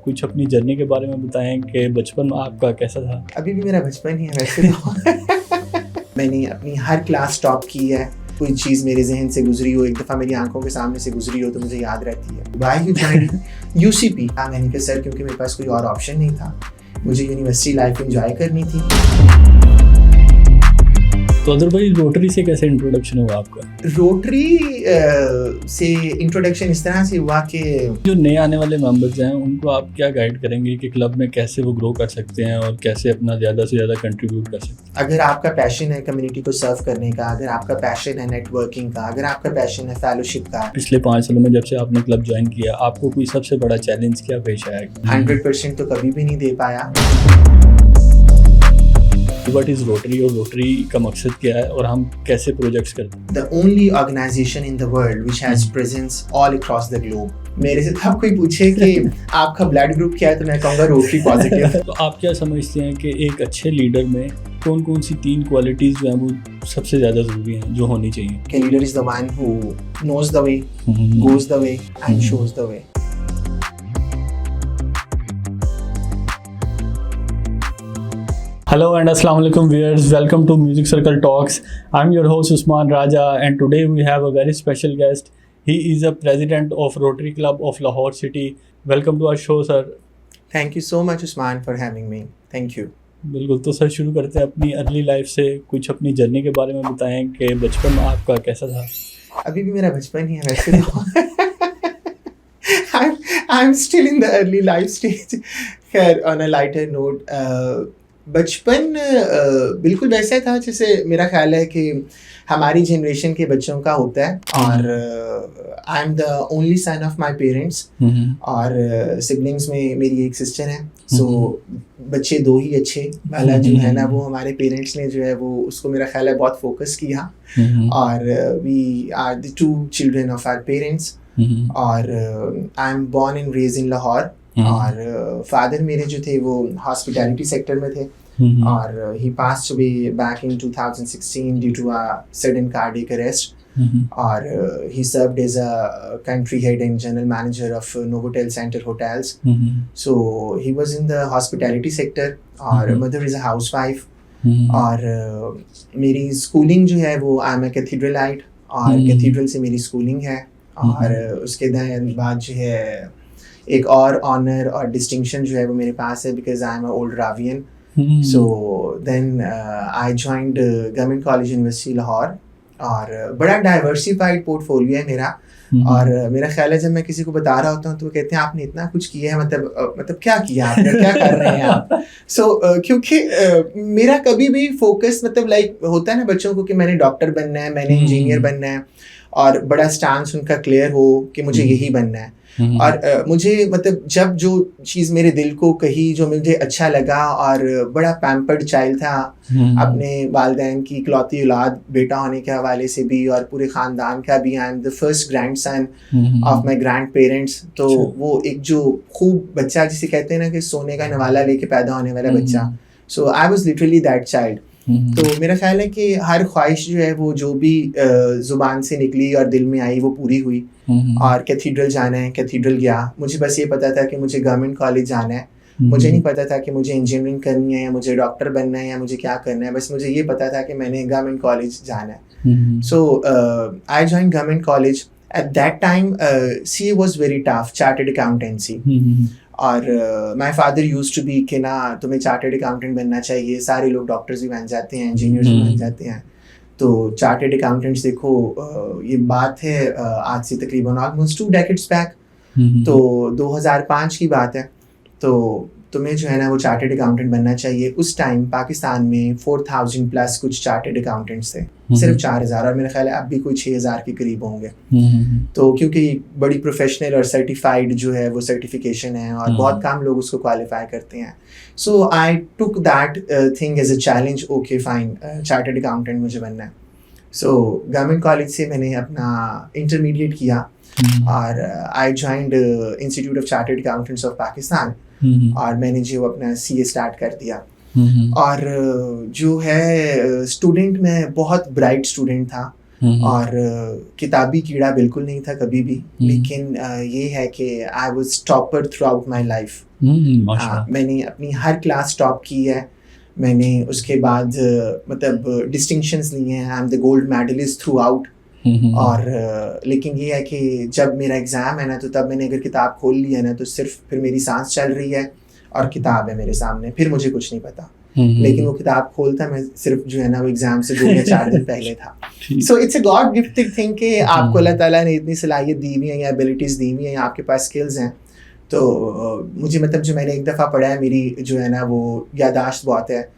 कुछ अपनी जर्नी के बारे में बताएं कि बचपन आपका कैसा था। अभी भी मेरा बचपन ही है वैसे तो मैंने अपनी हर क्लास टॉप की है। कोई चीज़ मेरे जहन से गुजरी हो, एक दफ़ा मेरी आंखों के सामने से गुजरी हो तो मुझे याद रहती है। Why you join UCP? मैंने कहा सर क्योंकि मेरे पास कोई और ऑप्शन नहीं था, मुझे यूनिवर्सिटी लाइफ एंजॉय करनी थी। तो अदर भाई रोटरी से कैसे इंट्रोडक्शन हुआ आपका? रोटरी से इंट्रोडक्शन इस तरह से हुआ कि जो नए आने वाले मेंबर्स हैं उनको आप क्या गाइड करेंगे कि क्लब में कैसे वो ग्रो कर सकते हैं और कैसे अपना ज़्यादा से ज़्यादा कंट्रीब्यूट कर सकते हैं? अगर आपका पैशन है कम्युनिटी को सर्व करने का, अगर आपका पैशन है नेटवर्किंग का, अगर आपका पैशन है फेलोशिप का। पिछले 5 सालों में जब से आपने क्लब ज्वाइन किया, आपको कोई सबसे बड़ा चैलेंज क्या पेश आया? 100% तो कभी भी नहीं दे पाया। व्हाट इज रोटरी और रोटरी का मकसद क्या है और हम कैसे प्रोजेक्ट्स करते हैं? The only organization in the world which has presence all across the globe। मेरे से तब कोई पूछे कि आपका ब्लड ग्रुप क्या है तो मैं कहूँगा रोटरी पॉजिटिव। तो आप क्या समझते हैं कि एक अच्छे लीडर में कौन कौन सी 3 क्वालिटीज जो हैं वो सबसे ज़्यादा ज़रूरी हैं जो होनी चाहिए? कि leader is the one who knows the way, goes the way and shows the way। Hello and Assalamu alaikum viewers, welcome to Music Circle Talks. I'm your host Usman Raja and today we have a very special guest. He is a president of Rotary Club of Lahore City. Welcome to our show sir. Thank you so much Usman for having me. Thank you। बिल्कुल, तो sir शुरू करते हैं अपनी early life से। कुछ अपनी journey के बारे में बताएं कि बचपन आपका कैसा था? अभी भी मेरा बचपन ही है वैसे तो I'm still in the early life stage। खैर on a lighter note, बचपन बिल्कुल वैसा ही था जैसे मेरा ख्याल है कि हमारी जनरेशन के बच्चों का होता है। और I am the only son of my parents और सिबलिंग्स में मेरी एक सिस्टर है। सो बच्चे 2 ही अच्छे वाला जो है ना वो हमारे पेरेंट्स ने जो है वो उसको मेरा ख्याल है बहुत फोकस किया। और we are the 2 children of our parents. और I am born and raised in Lahore. और फादर मेरे जो थे वो हॉस्पिटैलिटी सेक्टर में थे। और he passed away back in 2016 due to a sudden cardiac arrest. और he served as a country head and general manager of Novotel Center Hotels। So he was in the hospitality sector। और mother is a housewife। और मेरी schooling जो है वो आई am ए कैथीड्रलाइट और cathedral से मेरी स्कूलिंग है। और उसके बाद जो है एक और ऑनर और डिस्टिंक्शन जो है वो मेरे पास है because I am a old Ravian. So then I joined Government College University Lahore. और बड़ा डाइवर्सिफाइड पोर्टफोलियो है मेरा। और मेरा ख्याल है जब मैं किसी को बता रहा होता हूँ तो वो कहते हैं आपने इतना कुछ किया है, मतलब क्या किया आपने, क्या कर रहे हैं आप? सो क्योंकि मेरा कभी भी फोकस मतलब लाइक होता है ना बच्चों को कि मैंने डॉक्टर बनना है, मैंने इंजीनियर बनना है और बड़ा स्टांस उनका क्लियर हो कि मुझे यही बनना है। और मुझे मतलब जब जो चीज़ मेरे दिल को कही, जो मुझे अच्छा लगा, और बड़ा पैम्पर्ड चाइल्ड था अपने वालिदैन की इकलौती औलाद बेटा होने के हवाले से भी और पूरे ख़ानदान का भी। आई am the first grand son of my grand parents. तो वो एक जो खूब बच्चा जिसे कहते हैं ना कि सोने का नवाला लेके पैदा होने वाला बच्चा। So I was literally that child. तो मेरा ख्याल है कि हर ख्वाहिश जो है वो जो भी ज़ुबान से निकली और दिल में आई वो पूरी हुई। और कैथीड्रल जाना है, कैथीड्रल गया। मुझे बस ये पता था कि मुझे गवर्नमेंट कॉलेज जाना है। मुझे नहीं पता था कि मुझे इंजीनियरिंग करनी है या मुझे डॉक्टर बनना है या मुझे क्या करना है। बस मुझे ये पता था कि मैंने गवर्नमेंट कॉलेज जाना है। So I join government college. At that time CA was very tough, chartered accountancy. और my father used to be कि ना तुम्हें चार्टर्ड अकाउंटेंट बनना चाहिए, सारे लोग डॉक्टर्स भी बन जाते हैं, इंजीनियर्स भी बन जाते हैं। तो चार्टर्ड अकाउंटेंट्स देखो ये बात है आज से तकरीबन ऑलमोस्ट 2 decades बैक। तो 2005 की बात है। तो तुम्हें जो है ना वो चार्टर्ड अकाउंटेंट बनना चाहिए। उस टाइम पाकिस्तान में 4000 प्लस कुछ चार्टर्ड अकाउंटेंट्स थे, सिर्फ 4000। और मेरा ख्याल है अब भी कोई 6000 के करीब होंगे। तो क्योंकि बड़ी प्रोफेशनल और सर्टिफाइड जो है वो सर्टिफिकेशन है और बहुत कम लोग उसको क्वालिफाई करते हैं। So I took that thing as a challenge. Okay fine, chartered accountant मुझे बनना है। सो गवर्नमेंट कॉलेज से मैंने अपना इंटरमीडिएट किया और I joined institute of chartered accountants of Pakistan. और मैंने जो अपना CA स्टार्ट कर दिया। और जो है स्टूडेंट, मैं बहुत ब्राइट स्टूडेंट था। और किताबी कीड़ा बिल्कुल नहीं था कभी भी, लेकिन ये है कि I was topper through out my life. मैंने अपनी हर क्लास टॉप की है, मैंने उसके बाद मतलब डिस्टिंक्शंस लिए हैं, I am the gold medallist throughout. और लेकिन ये है कि जब मेरा एग्ज़ाम है ना, तो तब मैंने अगर किताब खोल ली है ना, तो सिर्फ फिर मेरी सांस चल रही है और किताब है मेरे सामने, फिर मुझे कुछ नहीं पता। लेकिन वो किताब खोलता मैं सिर्फ जो है ना वो एग्जाम से 2 या 4 दिन पहले था। So it's a God gifted thing कि आपको अल्लाह ताला ने इतनी सलाहियत दी हुई है या एबिलिटीज़ दी हुई हैं या आपके पास स्किल्स हैं। तो मुझे मतलब जो मैंने एक दफ़ा पढ़ा है, मेरी जो है ना वो यादाश्त बहुत है,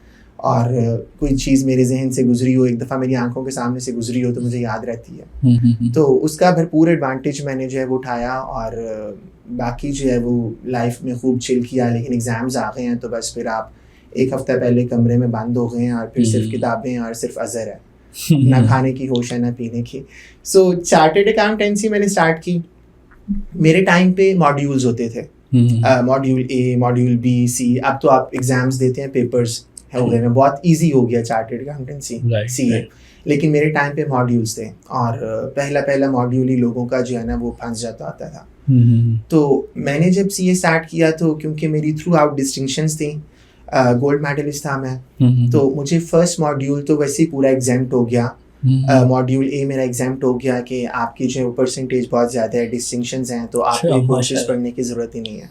और कोई चीज़ मेरे जहन से गुजरी हो, एक दफ़ा मेरी आंखों के सामने से गुजरी हो, तो मुझे याद रहती है। तो उसका भरपूर एडवांटेज मैंने जो है वो उठाया, और बाकी जो है वो लाइफ में खूब चिल किया। लेकिन एग्ज़ाम्स आ गए हैं तो बस फिर आप एक हफ़्ता पहले कमरे में बंद हो गए हैं, और फिर सिर्फ किताबें और सिर्फ अज़र है, ना खाने की होश है ना पीने की। सो चार्टर्ड अकाउंटेंसी मैंने स्टार्ट की। मेरे टाइम पे मॉड्यूल्स होते थे, मॉड्यूल ए, मॉड्यूल बी, सी। अब तो आप एग्ज़ाम्स देते हैं, पेपर्स हो गए हैं, बहुत इजी हो गया चार्टर्ड अकाउंटेंसी सीए। लेकिन मेरे टाइम पे मॉड्यूल्स थे, और पहला मॉड्यूल ही लोगों का जो है ना वो फंस जाता आता था। तो मैंने जब सीए स्टार्ट किया, तो क्योंकि मेरी थ्रू आउट डिस्टिंक्शंस थी, गोल्ड मेडलिस्ट था मैं, तो मुझे फर्स्ट मॉड्यूल तो वैसे ही पूरा एग्जाम्प्ट हो गया। मॉड्यूल ए मेरा एग्जाम्प्ट हो गया कि आपकी जो परसेंटेज बहुत ज़्यादा है, डिस्टिंक्शंस हैं, तो आपको कोर्सेज पढ़ने की ज़रूरत ही नहीं है।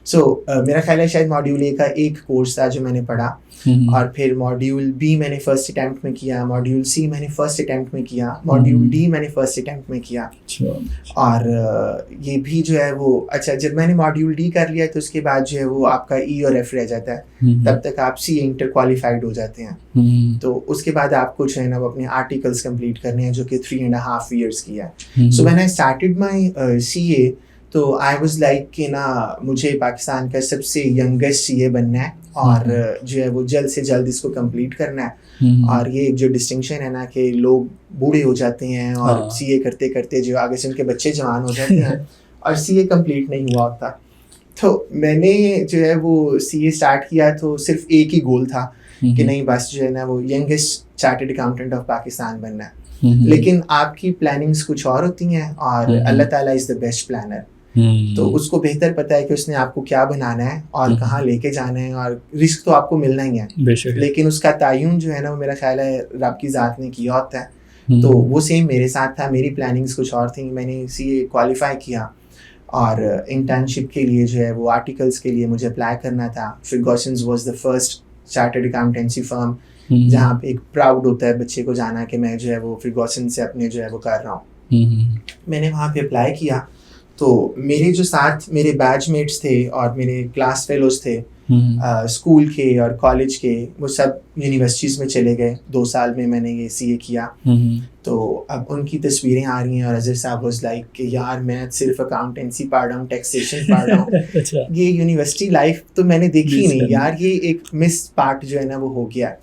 सो मेरा ख्याल है शायद मॉड्यूल ए का एक कोर्स था जो मैंने पढ़ा, और फिर मॉड्यूल बी मैंने फर्स्ट अटैम्प्ट में किया, मॉड्यूल सी मैंने फर्स्ट अटैम्प्ट में किया, मॉड्यूल डी मैंने फर्स्ट अटैम्प्ट में किया। और ये भी जो है वो अच्छा, जब मैंने मॉड्यूल डी कर लिया तो उसके बाद जो है वो आपका ई और एफ रह जाता है, तब तक आप सी इंटर क्वालिफाइड हो जाते हैं। तो उसके बाद आपको जो है ना वो अपने आर्टिकल्स कंप्लीट करने हैं, जो कि 3.5 years की है। So when I started my CA, तो आई वाज लाइक कि ना मुझे पाकिस्तान का सबसे यंगेस्ट सीए बनना है, और जो है वो जल्द से जल्द इसको कंप्लीट करना है। और ये एक जो डिस्टिंक्शन है ना कि लोग बूढ़े हो जाते हैं और सीए करते करते जो आगे से उनके बच्चे जवान हो जाते हैं और सीए कंप्लीट नहीं हुआ होता। तो मैंने जो है वो सीए स्टार्ट किया, तो सिर्फ एक ही गोल था कि नहीं बस जो है ना वो youngest chartered accountant of Pakistan बनना है। लेकिन आपकी प्लानिंग्स कुछ और होती हैं, और अल्लाह ताला इज़ द बेस्ट प्लानर। तो उसको बेहतर पता है कि उसने आपको क्या बनाना है और कहाँ लेके जाना है, और रिस्क तो आपको मिलना ही है, लेकिन उसका तयन जो है ना वो मेरा ख्याल है रब की ज़ात ने किया होता है। तो वो सेम मेरे साथ था, मेरी प्लानिंग्स कुछ और थी। मैंने सीए क्वालिफाई किया, और इंटर्नशिप के लिए जो है वो आर्टिकल्स के लिए मुझे अप्लाई करना था। Fergusons was the first chartered accountancy firm जहाँ पे एक प्राउड होता है बच्चे को जाना कि मैं जो है वो फर्गुसन से अपने जो है वो कर रहा हूँ। मैंने वहाँ पे अप्लाई किया, तो मेरे जो साथ मेरे बैचमेट्स थे और मेरे क्लास फेलोज थे, स्कूल के और कॉलेज के, वो सब यूनिवर्सिटीज़ में चले गए। 2 साल में मैंने ये सीए किया। तो अब उनकी तस्वीरें आ रही हैं, और अजहर साहब वाज लाइक कि यार मैं सिर्फ अकाउंटेंसी पढ़ रहा हूँ, टैक्सेशन पढ़ रहा हूँ, ये यूनिवर्सिटी लाइफ तो मैंने देखी ही नहीं यार, ये एक मिस पार्ट जो है ना वो हो गया।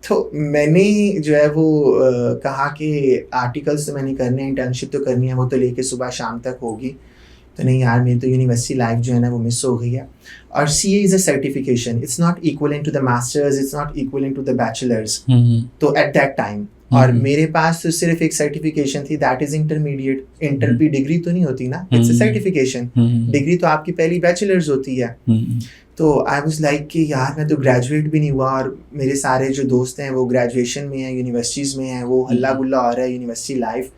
तो मैंने जो है वो कहा कि आर्टिकल्स तो मैंने करने हैं, इंटर्नशिप तो करनी है, वो तो लेके सुबह शाम तक होगी। तो नहीं यार, मेरी तो यूनिवर्सिटी लाइफ जो है ना वो मिस हो गई है। और CA is a certification, it's not equivalent to the masters, it's not equivalent to the bachelors. तो एट दैट टाइम और मेरे पास तो सिर्फ एक सर्टिफिकेशन थी, दैट इज इंटरमीडिएट। इंटर भी डिग्री तो नहीं होती ना, इट्स अ सर्टिफिकेशन। डिग्री तो आपकी पहली बैचलर्स होती है। तो आई वाज लाइक कि यार मैं तो ग्रेजुएट भी नहीं हुआ, और मेरे सारे जो दोस्त हैं वो ग्रेजुएशन में हैं, यूनिवर्सिटीज़ में हैं, वो हल्ला गुल्ला हो रहा है यूनिवर्सिटी लाइफ।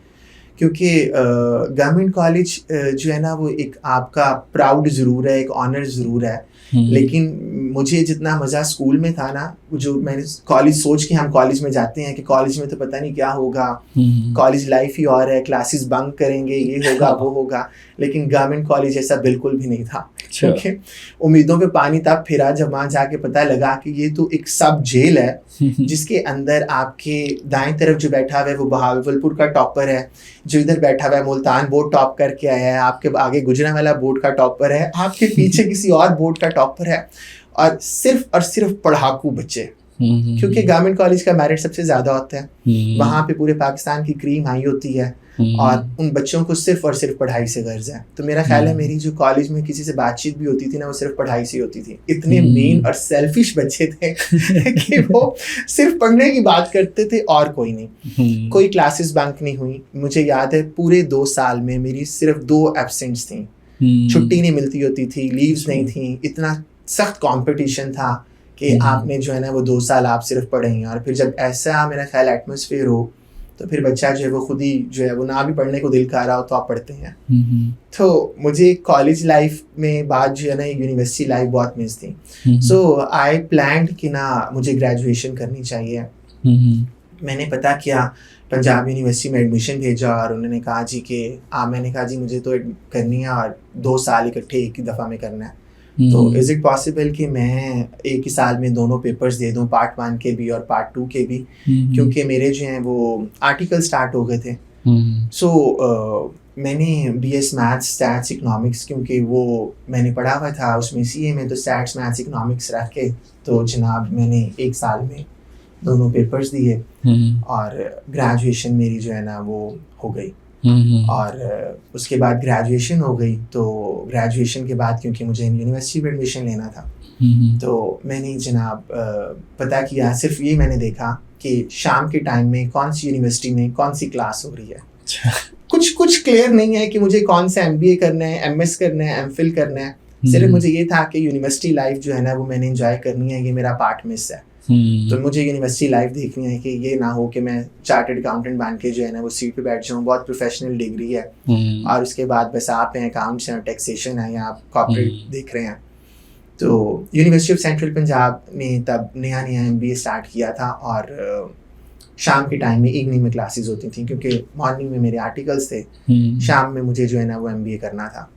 क्योंकि गवर्नमेंट कॉलेज जो है ना वो एक आपका प्राउड ज़रूर है, एक ऑनर ज़रूर है, लेकिन मुझे जितना मज़ा स्कूल में था ना, जो मैंने कॉलेज सोच के हम कॉलेज में जाते हैं कि कॉलेज में तो पता नहीं क्या होगा, कॉलेज लाइफ ही और है, क्लासेस बंक करेंगे, ये होगा वो होगा। लेकिन गवर्नमेंट कॉलेज ऐसा बिल्कुल भी नहीं था। क्योंकि उम्मीदों पे पानी तब फिरा जब वहाँ जाके पता लगा कि ये तो एक सब जेल है, जिसके अंदर आपके दाएं तरफ जो बैठा हुआ है वो बहावलपुर का टॉपर है, जो इधर बैठा हुआ है मुल्तान बोर्ड टॉप करके आया है, आपके आगे गुजरांवाला बोर्ड का टॉपर है, आपके पीछे किसी और बोर्ड का टॉपर है, और सिर्फ पढ़ाकू बच्चे। क्योंकि गवर्नमेंट कॉलेज का मेरिट सबसे ज़्यादा होता है, वहाँ पे पूरे पाकिस्तान की क्रीम आई होती है और उन बच्चों को सिर्फ और सिर्फ पढ़ाई से गर्ज है। तो मेरा ख्याल है मेरी जो कॉलेज में किसी से बातचीत भी होती थी ना, वो सिर्फ पढ़ाई से होती थी। इतने मीन और सेल्फिश बच्चे थे कि वो सिर्फ पढ़ने की बात करते थे और कोई नहीं। कोई क्लासेस बंक नहीं हुई। मुझे याद है पूरे 2 साल में मेरी सिर्फ 2 एब्सेंट्स थी, छुट्टी नहीं मिलती होती थी, लीव्स नहीं थी। इतना सख्त कंपटीशन था कि आपने जो है ना वो 2 साल आप सिर्फ पढ़े हैं। और फिर जब ऐसा मेरा ख्याल एटमॉस्फेयर हो तो फिर बच्चा जो है वो खुद ही जो है वो ना भी पढ़ने को दिल कर रहा हो तो आप पढ़ते हैं। तो मुझे कॉलेज लाइफ में बाद जो है ना यूनिवर्सिटी लाइफ बहुत मिस थी। सो आई प्लान्ड कि ना मुझे ग्रेजुएशन करनी चाहिए। मैंने पता किया, पंजाब यूनिवर्सिटी में एडमिशन भेजा और उन्होंने कहा जी कि मैंने कहा जी मुझे तो करनी है और 2 साल इकट्ठे एक ही दफ़ा में करना है। तो इज़ इट पॉसिबल कि मैं एक ही साल में दोनों पेपर्स दे दूं, पार्ट 1 के भी और पार्ट 2 के भी, क्योंकि मेरे जो हैं वो आर्टिकल स्टार्ट हो गए थे। सो मैंने BS मैथ्स स्टैट्स इकोनॉमिक्स, क्योंकि वो मैंने पढ़ा हुआ था उसमें CA में, तो स्टैट्स मैथ्स इकोनॉमिक्स रख के तो जनाब मैंने एक साल में दोनों पेपर्स दिए और ग्रेजुएशन मेरी जो है ना वो हो गई। और उसके बाद ग्रेजुएशन हो गई। तो ग्रेजुएशन के बाद क्योंकि मुझे यूनिवर्सिटी में एडमिशन लेना था तो मैंने जनाब पता किया, सिर्फ ये मैंने देखा कि शाम के टाइम में कौन सी यूनिवर्सिटी में कौन सी क्लास हो रही है। कुछ क्लियर नहीं है कि मुझे कौन सा MBA करना है, MS करना है, MPhil करना है। सिर्फ मुझे ये था कि यूनिवर्सिटी लाइफ जो है ना वो मैंने एंजॉय करनी है, ये मेरा पार्ट मिस है। तो मुझे यूनिवर्सिटी लाइफ देखनी है कि ये ना हो कि मैं चार्टर्ड अकाउंटेंट बन के जो है ना वो सीट पे बैठ जाऊँ। बहुत प्रोफेशनल डिग्री है और उसके बाद बस आप हैं अकाउंट्स हैं, टैक्सेशन है, या आप कॉर्पोरेट देख रहे हैं। तो यूनिवर्सिटी ऑफ सेंट्रल पंजाब ने तब नया MBA स्टार्ट किया था और शाम के टाइम में इवनिंग में क्लासेस होती थी, क्योंकि मॉर्निंग में मेरे आर्टिकल्स थे, शाम में मुझे जो है ना वो MBA करना था।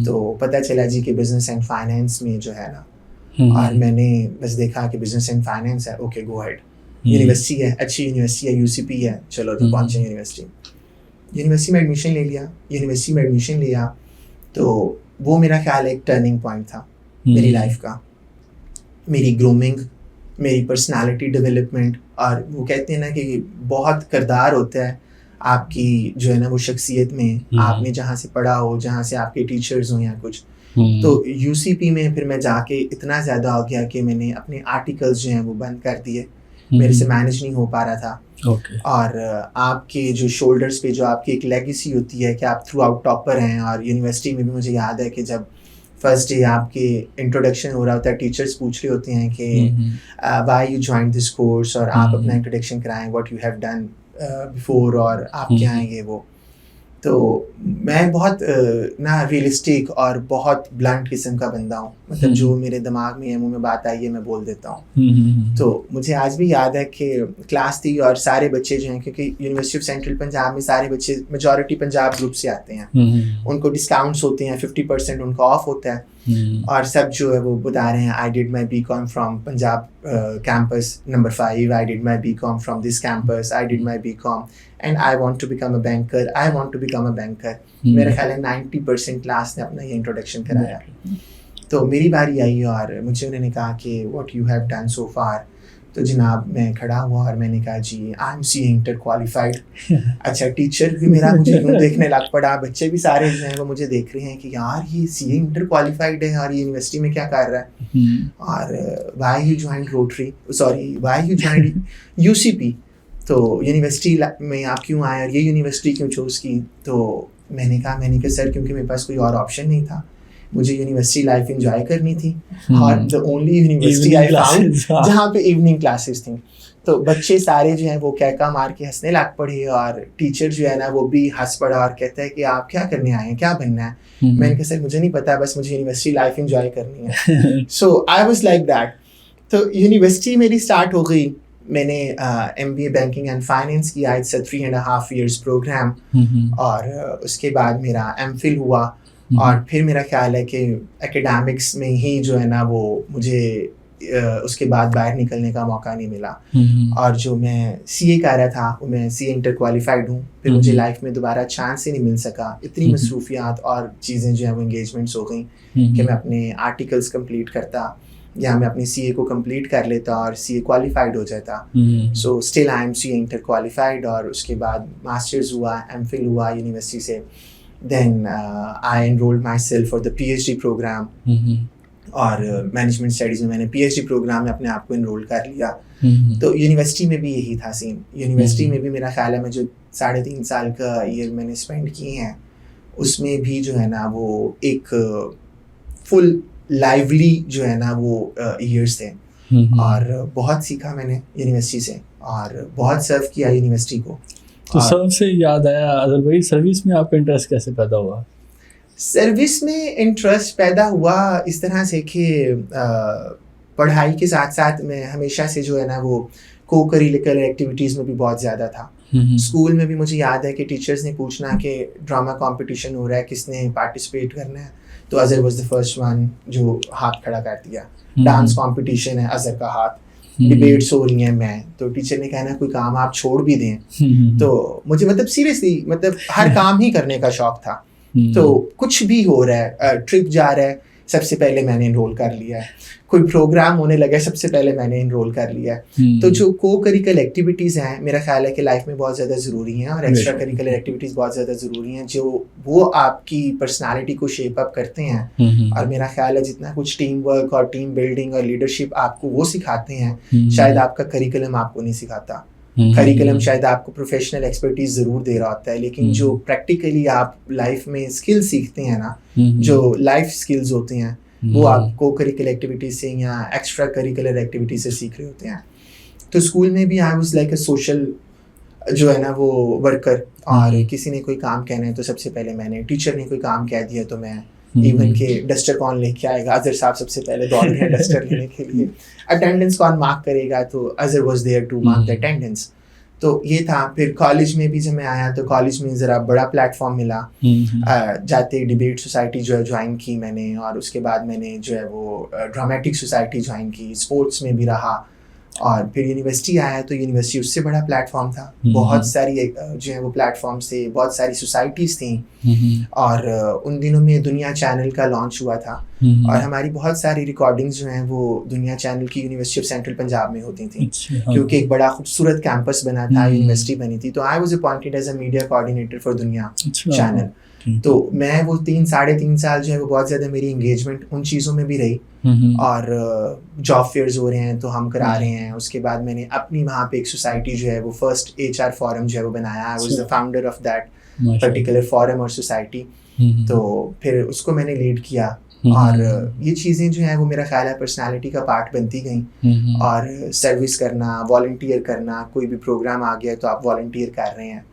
तो पता चला जी कि बिजनेस एंड फाइनेंस में जो है ना, और मैंने बस देखा कि बिजनेस एंड फाइनेंस है, ओके गो हेड। यूनिवर्सिटी है, अच्छी यूनिवर्सिटी है, UCP है, चलो तो पहुंचे यूनिवर्सिटी में एडमिशन लिया। तो वो मेरा ख्याल एक टर्निंग पॉइंट था मेरी लाइफ का, मेरी ग्रूमिंग, मेरी पर्सनालिटी डेवलपमेंट। और वो कहते हैं ना कि बहुत किरदार होता है आपकी जो है ना वो शख्सियत में, आपने जहाँ से पढ़ा हो, जहाँ से आपके टीचर्स हो या कुछ। तो UCP में फिर मैं जाके इतना ज़्यादा हो गया कि मैंने अपने आर्टिकल्स जो हैं वो बंद कर दिए, मेरे से मैनेज नहीं हो पा रहा था। और आपके जो शोल्डर्स पे जो आपकी एक लेगेसी होती है कि आप थ्रू आउट टॉपर हैं। और यूनिवर्सिटी में भी मुझे याद है कि जब फर्स्ट डे आपके इंट्रोडक्शन हो रहा होता है, टीचर्स पूछ रहे होते हैं कि why you joined this course, और आप अपना इंट्रोडक्शन कराएं, what you have done before, और आप क्या हैं ये वो। तो मैं बहुत ना रियलिस्टिक और बहुत ब्लंट किस्म का बंदा हूँ, मतलब जो मेरे दिमाग में है, मुंह में बात आई है मैं बोल देता हूँ। तो मुझे आज भी याद है कि क्लास थी और सारे बच्चे जो हैं, क्योंकि यूनिवर्सिटी ऑफ सेंट्रल पंजाब में सारे बच्चे मेजॉरिटी पंजाब ग्रुप से आते हैं, उनको डिस्काउंट्स होते हैं, 50% उनका ऑफ होता है। और सब जो है वो बता रहे हैं, I did my BCom from Punjab campus number 5, I did my BCom from this campus, I did my BCom and I want to become a banker, I want to become a banker. मेरा ख्याल है 90% class ने अपना ये introduction कराया। तो मेरी बारी आई और मुझे उन्होंने कहा कि what you have done so far. तो जनाब मैं खड़ा हुआ और मैंने कहा जी I am CA inter qualified. अच्छा, टीचर भी मेरा मुझे यूँ देखने लग पड़ा, बच्चे भी सारे जो हैं वो मुझे देख रहे हैं कि यार ये CA इंटर क्वालिफाइड है और ये यूनिवर्सिटी में क्या कर रहा है। और व्हाई यू जॉइंड UCP, तो यूनिवर्सिटी में आप क्यों आए और ये यूनिवर्सिटी क्यों चूज़ की। तो मैंने कहा सर क्योंकि मेरे पास कोई और ऑप्शन नहीं था, मुझे यूनिवर्सिटी लाइफ एंजॉय करनी थी और the only university I found जहाँ पे इवनिंग क्लासेस थी। तो बच्चे सारे जो हैं वो कहका मार के हंसने लग पड़े और टीचर जो है ना वो भी हंस पड़ा और कहता है कि आप क्या करने आए हैं, क्या बनना है। मैंने कहा सर मुझे नहीं पता, बस मुझे यूनिवर्सिटी लाइफ एंजॉय करनी है। So I was like that. तो यूनिवर्सिटी मेरी स्टार्ट हो गई, मैंने MBA बैंकिंग एंड फाइनेंस किया, इट्स 3.5 years प्रोग्राम। और उसके बाद मेरा MPhil हुआ और फिर मेरा ख्याल है कि एकेडमिक्स में ही जो है ना वो मुझे उसके बाद बाहर निकलने का मौका नहीं मिला। और जो मैं CA कर रहा था वो मैं CA इंटर क्वालिफाइड हूँ, फिर मुझे लाइफ में दोबारा चांस ही नहीं मिल सका। इतनी मसरूफियात और चीज़ें जो है वो इंगेजमेंट्स हो गई कि मैं अपने आर्टिकल्स कंप्लीट करता या मैं अपनी CA को कंप्लीट कर लेता और CA क्वालिफाइड हो जाता. So still I am CA inter qualified. और उसके बाद मास्टर्स हुआ, MPhil हुआ यूनिवर्सिटी से. Then I enrolled myself for the PhD programme. और मैनेजमेंट स्टडीज़ में मैंने PhD प्रोग्राम में अपने आप को इनरोल कर लिया. तो यूनिवर्सिटी में भी यही था सीन. यूनिवर्सिटी में भी मेरा ख्याल है मैं जो 3.5 साल का ईयर मैंने स्पेंड किए हैं उसमें भी जो है ना वो एक फुल लाइवली जो है ना वो ईयर्स थे. और बहुत सीखा मैंने यूनिवर्सिटी से और बहुत सर्व किया यूनिवर्सिटी को. तो सबसे याद आया अदर भाई, सर्विस में आपका इंटरेस्ट कैसे पैदा हुआ? सर्विस में इंटरेस्ट पैदा हुआ इस तरह से कि पढ़ाई के साथ साथ मैं हमेशा से जो है ना वो को करिकुलर एक्टिविटीज़ में भी बहुत ज़्यादा था. स्कूल में भी मुझे याद है कि टीचर्स ने पूछना कि ड्रामा कंपटीशन हो रहा है, किसने पार्टिसिपेट करना है, तो Azhar was the first one जो हाथ खड़ा कर दिया. डांस कंपटीशन है, अज़हर का हाथ. डिबेट्स हो रही हैं, मैं तो टीचर ने कहना कोई काम आप छोड़ भी दें. तो मुझे मतलब सीरियसली मतलब हर काम ही करने का शौक था. तो कुछ भी हो रहा है, ट्रिप जा रहा है, सबसे पहले मैंने इनरोल कर लिया है. कोई प्रोग्राम होने लगा, सबसे पहले मैंने इनरोल कर लिया है. तो जो को करिकुलर एक्टिविटीज़ हैं मेरा ख्याल है कि लाइफ में बहुत ज़्यादा ज़रूरी हैं और एक्स्ट्रा करिकुलर एक्टिविटीज़ बहुत ज़्यादा ज़रूरी हैं जो वो आपकी पर्सनालिटी को शेप अप करते हैं. और मेरा ख्याल है जितना कुछ टीम वर्क और टीम बिल्डिंग और लीडरशिप आपको वो सिखाते हैं शायद आपका करिकुलम आपको नहीं सिखाता. करिकुलम शायद आपको प्रोफेशनल एक्सपर्टीज ज़रूर दे रहा होता है, लेकिन जो प्रैक्टिकली आप लाइफ में स्किल सीखते हैं ना, जो लाइफ स्किल्स होते हैं वो आप को करिकुलर एक्टिविटीज से या एक्स्ट्रा करिकुलर एक्टिविटीज से सीख रहे होते हैं. तो स्कूल में भी I was like a social जो है ना वो वर्कर. और किसी ने कोई काम कहना है तो सबसे पहले मैंने, टीचर ने कोई काम कह दिया तो मैं इवन के डस्टर कौन लेके आएगा, अज़हर साहब सबसे पहले दौड़ रहे हैं डस्टर लेने के लिए. अटेंडेंस कौन मार्क करेगा, तो Azhar was there to mark the attendance. तो ये था. फिर कॉलेज में भी जब मैं आया तो कॉलेज में ज़रा बड़ा प्लेटफॉर्म मिला. जाते डिबेट सोसाइटी जो है ज्वाइन की मैंने, और उसके बाद मैंने जो है वो ड्रामेटिक सोसाइटी ज्वाइन की. स्पोर्ट्स में भी रहा. और फिर यूनिवर्सिटी आया तो यूनिवर्सिटी उससे बड़ा प्लेटफॉर्म था. बहुत सारी जो है वो प्लेटफॉर्म्स थे, बहुत सारी सोसाइटीज़ थी. और उन दिनों में दुनिया चैनल का लॉन्च हुआ था. और हमारी बहुत सारी रिकॉर्डिंग्स जो हैं वो दुनिया चैनल की यूनिवर्सिटी ऑफ सेंट्रल पंजाब में होती थी. क्योंकि एक बड़ा खूबसूरत कैंपस बना था, यूनिवर्सिटी बनी थी. तो I was appointed as a media coordinator for Dunya channel. तो मैं वो 3-3.5 साल जो है वो बहुत ज़्यादा मेरी एंगेजमेंट उन चीज़ों में भी रही. और जॉब फेयर्स हो रहे हैं तो हम करा रहे हैं. उसके बाद मैंने अपनी वहाँ पे एक सोसाइटी जो है वो फर्स्ट HR फोरम जो है वो बनाया. I was the founder of that particular forum और सोसाइटी. तो फिर उसको मैंने लीड किया. और ये चीज़ें जो हैं वो मेरा ख्याल है पर्सनालिटी का पार्ट बनती गई. और सर्विस करना, वॉलंटियर करना, कोई भी प्रोग्राम आ गया तो आप वॉलंटियर कर रहे हैं.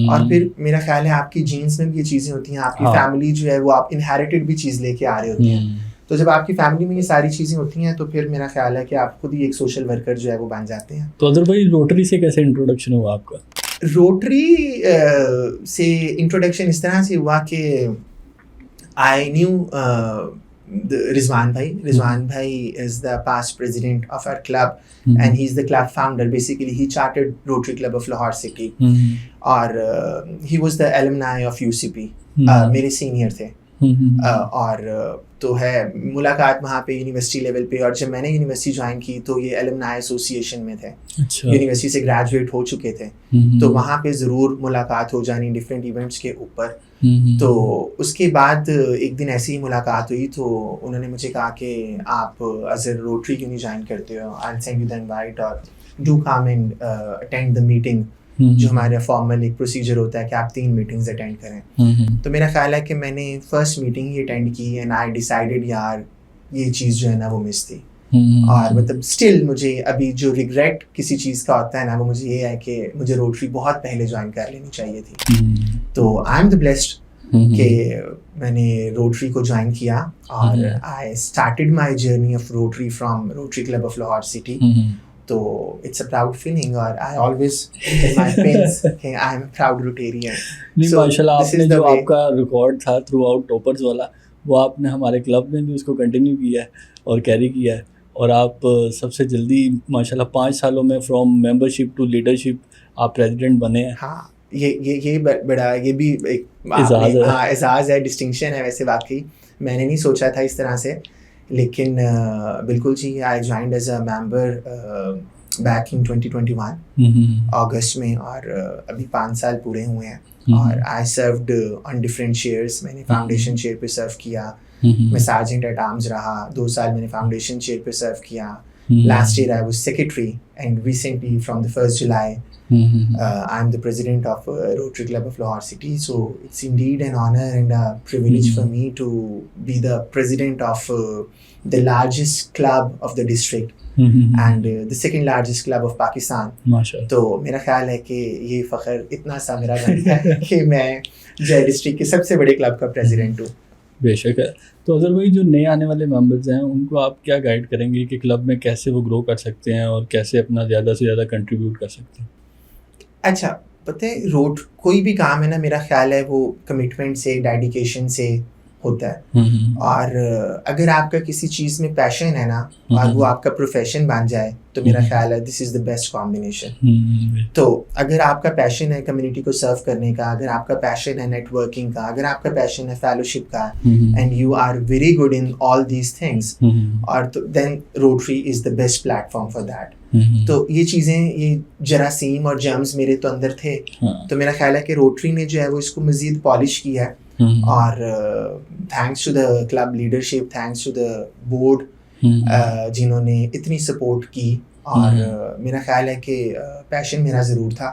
और फिर मेरा ख्याल है आपकी जीन्स में भी ये चीज़ें होती हैं. आपकी फैमिली जो है वो आप इनहेरिटेड भी चीज़ लेके आ रहे होते हैं. तो जब आपकी फैमिली में ये सारी चीज़ें होती हैं तो फिर मेरा ख्याल है कि आप खुद ही एक सोशल वर्कर जो है वो बन जाते हैं. तो अदर भाई रोटरी से कैसे इंट्रोडक्शन हुआ आपका? रोटरी से इंट्रोडक्शन इस तरह से हुआ कि I knew Rizwan bhai is the past president of our club and he's the club founder. Basically he chartered Rotary Club of Lahore City. और he was the alumni of UCP. मेरे senior थे. और तो है मुलाकात वहाँ पे university level पे. और जब मैंने यूनिवर्सिटी ज्वाइन की तो ये एलुमनाई एसोसिएशन में थे. यूनिवर्सिटी से ग्रेजुएट हो चुके थे. तो वहाँ पे ज़रूर मुलाकात हो जानी डिफरेंट इवेंट्स के ऊपर. तो उसके बाद एक दिन ऐसी ही मुलाकात हुई तो उन्होंने मुझे कहा कि आप अज़हर रोटरी क्यों नहीं ज्वाइन करते हो, I send you the invite और do come and attend the meeting. जो हमारा फॉर्मल एक प्रोसीजर होता है कि आप 3 मीटिंग्स अटेंड करें. तो मेरा ख्याल है कि मैंने फर्स्ट मीटिंग ही अटेंड की एंड आई डिसाइडेड यार ये चीज़ जो है ना वो मिस थी. और मतलब स्टिल मुझे अभी जो रिग्रेट किसी चीज़ का होता है ना वो मुझे ये है कि मुझे रोटरी बहुत पहले ज्वाइन कर लेनी चाहिए थी. तो आई एम द ब्लेस्ड कि मैंने रोटरी को ज्वाइन किया. और I started my journey of Rotary from Rotary Club of Lahore city. तो इट्स अ प्राउड फीलिंग और I always in my pens कि I am a proud Rotarian. नहीं माशाल्लाह, आपने जो आपका रिकॉर्ड था थ्रू आउट टॉपर्स वाला वो आपने हमारे क्लब में भी उसको कंटिन्यू किया है और कैरी किया है. और आप सबसे जल्दी माशाल्लाह 5 सालों में फ्रॉम मेंबरशिप टू लीडरशिप आप प्रेसिडेंट बने हैं. हाँ, ये बड़ा ये भी एक एजाज़ है, डिस्टिंक्शन है. वैसे वाकई मैंने नहीं सोचा था इस तरह से लेकिन बिल्कुल जी, I joined as a member back in 2021 अगस्त में, और अभी 5 साल पूरे हुए हैं। और I served on different chairs. मैंने फाउंडेशन चेयर पे सर्व किया, मैं सार्जेंट एट आर्म्स रहा, 2 साल मैंने फाउंडेशन चेयर पे सर्व किया। Last year I was secretary, and recently from the 1st July I am the president of Rotary Club of Lahore City. So it's indeed an honor and a privilege for me to be the president of the largest club of the district and the second largest club of Pakistan. माशाल्लाह। तो मेरा ख्याल है कि ये फ़ख्र इतना सा मेरा बनता है कि मैं जय डिस्ट्रिक्ट के सबसे बड़े क्लब का प्रेसिडेंट हूँ। बेशक है। तो अज़र भाई, जो नए आने वाले मेंबर्स हैं उनको आप क्या गाइड करेंगे कि क्लब में कैसे वो ग्रो कर सकते हैं और कैसे अपना ज़्यादा से ज़्यादा कंट्रीब्यूट कर सकते हैं? अच्छा, पता है, कोई भी काम है ना, मेरा ख्याल है वो कमिटमेंट से, डेडिकेशन से होता है। और अगर आपका किसी चीज़ में पैशन है ना और वो आपका प्रोफेशन बन जाए, तो मेरा ख्याल है this is the best combination. तो अगर आपका पैशन है कम्युनिटी को सर्व करने का, अगर आपका पैशन है नेटवर्किंग का, अगर आपका पैशन है फेलोशिप का, and you are very good in all these things, और तो then Rotary is the best platform for that. तो ये चीज़ें, ये जरासीम और जर्म्स मेरे तो अंदर थे। तो मेरा ख्याल है कि रोटरी ने जो है वो इसको मज़ीद पॉलिश किया है। और thanks to the club leadership, thanks to the board जिन्होंने इतनी सपोर्ट की। और मेरा ख्याल है कि पैशन मेरा ज़रूर था।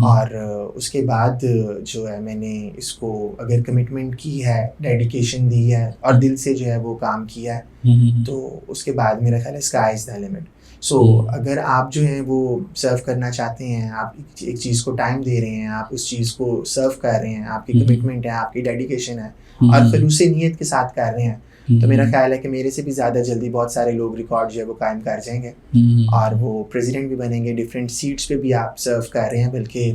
और उसके बाद जो है मैंने इसको अगर कमिटमेंट की है, डेडिकेशन दी है और दिल से जो है वो काम किया है, तो उसके बाद मेरा ख्याल है स्काई इज़ द लिमिट। सो अगर आप जो है वो सर्व करना चाहते हैं, आप एक चीज़ को टाइम दे रहे हैं, आप उस चीज़ को सर्व कर रहे हैं, आपकी कमिटमेंट है, आपकी डेडिकेशन है और खलूस नीयत के साथ कर रहे हैं, तो मेरा ख्याल है कि मेरे से भी ज़्यादा जल्दी बहुत सारे लोग रिकॉर्ड जो है वो कायम कर जाएंगे और वो प्रेसिडेंट भी बनेंगे। डिफरेंट सीट्स पे भी आप सर्व कर रहे हैं, बल्कि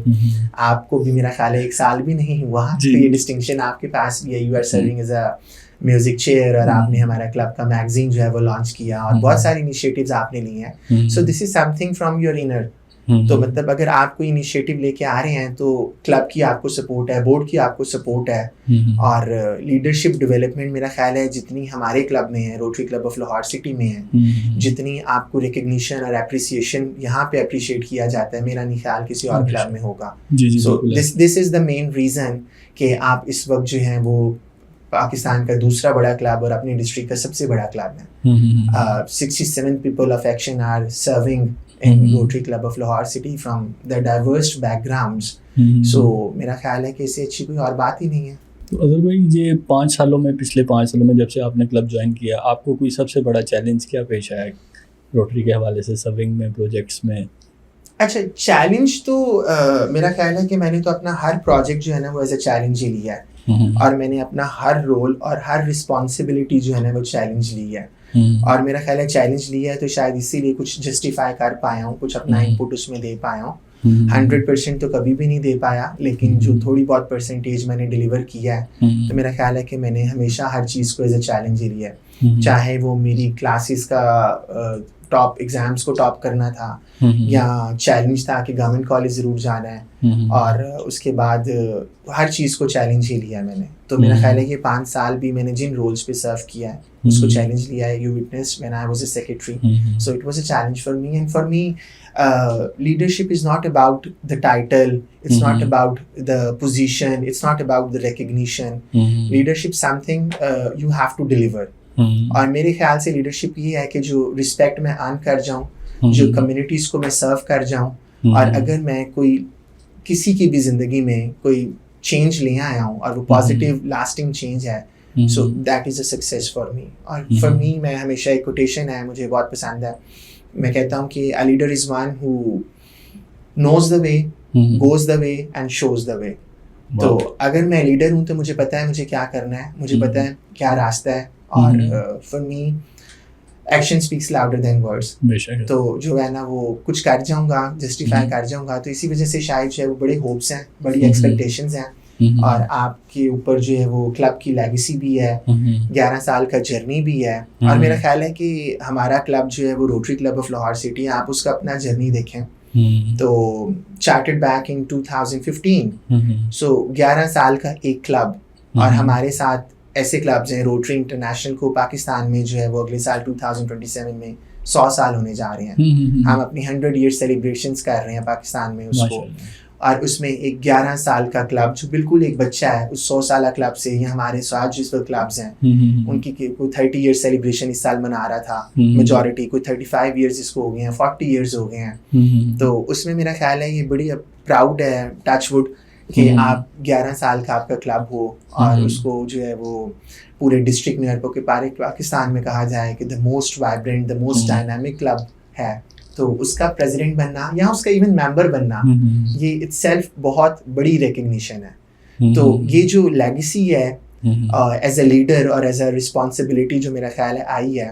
आपको भी मेरा ख्याल है 1 साल भी नहीं हुआ, तो ये डिस्टिंक्शन आपके पास भी है। You are serving as a music chair, और आपने हमारा क्लब का मैगजीन जो है वो लॉन्च किया और बहुत सारे इनिशिएटिव्स आपने लिए हैं। So this is something from your inner. तो मतलब अगर आप कोई इनिशिएटिव लेके आ रहे हैं तो क्लब की आपको सपोर्ट है, बोर्ड की आपको सपोर्ट है, और लीडरशिप डेवलपमेंट मेरा ख्याल है जितनी हमारे क्लब में है, Rotary Club of Lahore city में है, जितनी आपको रिकग्निशन और एप्रिसिएशन यहाँ पे अप्रिशिएट किया जाता है, मेरा नहीं ख्याल किसी और क्लब में होगा। So this is the main reason कि आप इस वक्त जो है वो पाकिस्तान का दूसरा बड़ा क्लब और अपनी डिस्ट्रिक्ट का सबसे बड़ा क्लब है। 67 people of action are serving in Rotary Club of Lahore City from the diverse backgrounds. So मेरा ख्याल है कि इससे अच्छी कोई और बात ही नहीं है। तो अज़र भाई, ये 5 सालों में, पिछले 5 सालों में जब से आपने क्लब ज्वाइन किया, आपको कोई सबसे बड़ा चैलेंज क्या पेश आया रोटरी के हवाले से, सर्विंग में, प्रोजेक्ट्स में? अच्छा, चैलेंज तो मेरा ख्याल है कि मैंने तो अपना हर प्रोजेक्ट जो है ना वो एज अ चैलेंज ही लिया है, और मैंने अपना हर रोल और हर रिस्पॉन्सिबिलिटी जो है ना वो चैलेंज ली है। और मेरा ख्याल है चैलेंज लिया है तो शायद इसीलिए कुछ जस्टिफाई कर पाया हूँ, कुछ अपना इनपुट उसमें दे पाया हूँ। 100% तो कभी भी नहीं दे पाया, लेकिन जो थोड़ी बहुत परसेंटेज मैंने डिलीवर किया है, तो मेरा ख्याल है कि मैंने हमेशा हर चीज़ को एज अ चैलेंज ही लिया है। चाहे वो मेरी क्लासेस का टॉप एग्ज़ाम्स को टॉप करना था, या चैलेंज था कि गवर्नमेंट कॉलेज ज़रूर जाना है, और उसके बाद हर चीज़ को चैलेंज ही लिया मैंने। तो मेरा ख्याल है कि 5 साल भी मैंने जिन रोल्स पे सर्व किया है उसको चैलेंज लिया है। You witnessed when I was a secretary, so it was a challenge for me. And for me leadership is not about the title, it's not about the position, it's not about the recognition. Leadership something you have to deliver. और मेरे ख्याल से leadership ये है कि जो respect मैं earn कर जाऊँ, जो कम्युनिटीज़ को मैं सर्व कर जाऊँ, और अगर मैं कोई किसी की भी ज़िंदगी में कोई चेंज ले आया हूँ और वो पॉजिटिव लास्टिंग चेंज है, so that is a success for me. और फॉर मी, मैं हमेशा एक कोटेशन है, मुझे बहुत पसंद है, मैं कहता हूँ कि a leader is one who knows the way, goes the way and shows the way. तो अगर मैं लीडर हूँ तो मुझे पता है मुझे क्या करना है, मुझे पता है क्या रास्ता है, और for me action speaks louder than words. तो जो है ना वो कुछ कर जाऊँगा, जस्टिफाई कर जाऊँगा, तो इसी वजह से शायद जो है वो बड़े होप्स हैं, बड़ी एक्सपेक्टेशंस हैं, और आपके ऊपर जो है वो क्लब की लेगेसी भी है, 11 साल का जर्नी भी है। और मेरा ख्याल है कि हमारा क्लब जो है वो Rotary Club of Lahore city, आप उसका अपना जर्नी देखें तो चार्टेड बैक इन 2015, सो 11 साल का एक क्लब, और हमारे साथ ऐसे क्लब्स हैं, रोटरी इंटरनेशनल को पाकिस्तान में जो है वो अगले साल 2027 में 100 साल होने जा रहे हैं। हम अपनी 100 ईयर सेलिब्रेशंस कर रहे हैं पाकिस्तान में उसको, और उसमें एक 11 साल का क्लब जो बिल्कुल एक बच्चा है उस 100 साल क्लब से, ये हमारे साथ जिस क्लब्स हैं उनकी कोई 30 ईयर सेलिब्रेशन इस साल मना रहा था, मेजॉरिटी कोई 35 ईयर्स इसको हो गए हैं, 40 ईयर्स हो गए हैं। तो उसमें मेरा ख्याल है ये बड़ी प्राउड है, टचवुड, कि आप 11 साल का आपका क्लब हो और उसको जो है वो पूरे डिस्ट्रिक्ट में के पाकिस्तान में कहा जाए कि the most vibrant, the most dynamic club है। तो उसका प्रेसिडेंट बनना या उसका इवन मेंबर बनना, ये इटसेल्फ बहुत बड़ी रिकग्निशन है। तो ये जो लेगेसी है एज अ लीडर और एज अ रिस्पॉन्सिबिलिटी जो मेरा ख्याल है आई है,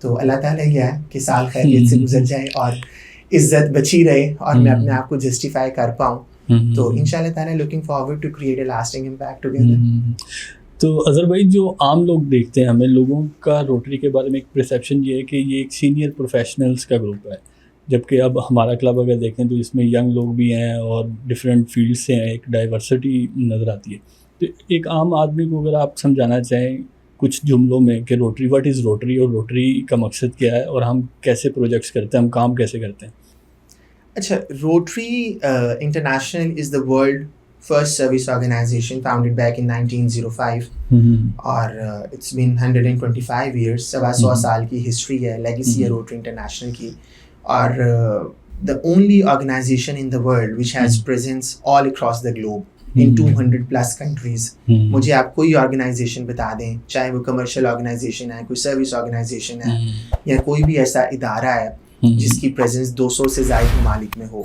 तो अल्लाह ताला ये है कि साल खैरियत से गुजर जाए और इज्जत बची रहे और मैं अपने आप को जस्टिफाई कर पाऊँ। तो इंशाल्लाह ताला looking forward to create a lasting impact together. तो अजहर भाई, जो आम लोग देखते हैं, हमें लोगों का रोटरी के बारे में एक परसेप्शन ये है कि ये एक सीनियर प्रोफेशनल्स का ग्रुप है, जबकि अब हमारा क्लब अगर देखें तो इसमें यंग लोग भी हैं और डिफरेंट फील्ड से हैं, एक डाइवर्सिटी नज़र आती है। तो एक आम आदमी को अगर आप समझाना चाहें कुछ जुमलों में कि रोटरी, व्हाट इज़ रोटरी और रोटरी का मकसद क्या है और हम कैसे प्रोजेक्ट्स करते हैं, हम काम कैसे करते हैं? अच्छा, Rotary International is the world first service organisation founded back in 1905 और इट्स बीन 125 ईयर्स, 125 साल की हिस्ट्री है, लेगेसी है रोटरी इंटरनेशनल की, और the only organisation in the world which has presence all across the globe in 200 plus countries. मुझे आप कोई ऑर्गेनाइजेशन बता दें, चाहे वो कमर्शियल ऑर्गेनाइजेशन है, कोई सर्विस ऑर्गेनाइजेशन है, या कोई भी ऐसा इदारा है जिसकी प्रेजेंस 200 से ज़ायद ममालिक में हो।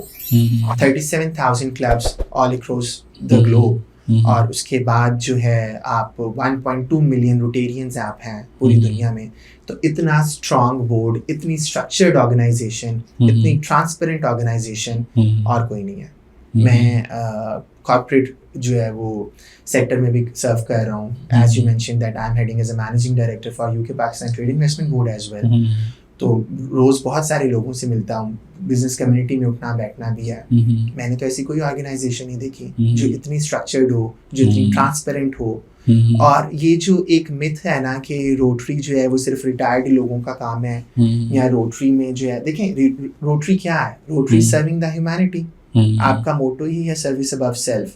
37,000 clubs all across the globe, और उसके बाद जो है आप 1.2 मिलियन रोटेरियंस आप हैं पूरी दुनिया में। तो इतना स्ट्रॉन्ग बोर्ड, इतनी स्ट्रक्चर्ड ऑर्गेनाइजेशन, इतनी ट्रांसपेरेंट ऑर्गेनाइजेशन और कोई नहीं है। मैं कॉर्पोरेट जो है वो सेक्टर में भी सर्व कर रहा हूँ, as you mention that I am heading as a managing director for UK Pakistan trade investment board as well. तो रोज़ बहुत सारे लोगों से मिलता हूँ, बिजनेस कम्युनिटी में उठना बैठना भी है। मैंने तो ऐसी कोई ऑर्गेनाइजेशन नहीं देखी जो इतनी स्ट्रक्चर्ड हो, जो इतनी ट्रांसपेरेंट हो। और ये जो एक मिथ है ना कि रोटरी जो है वो सिर्फ रिटायर्ड लोगों का काम है, या रोटरी में जो है, देखें रोटरी क्या है, रोटरी सर्विंग द ह्यूमैनिटी। आपका मोटो ही है सर्विस अबव सेल्फ।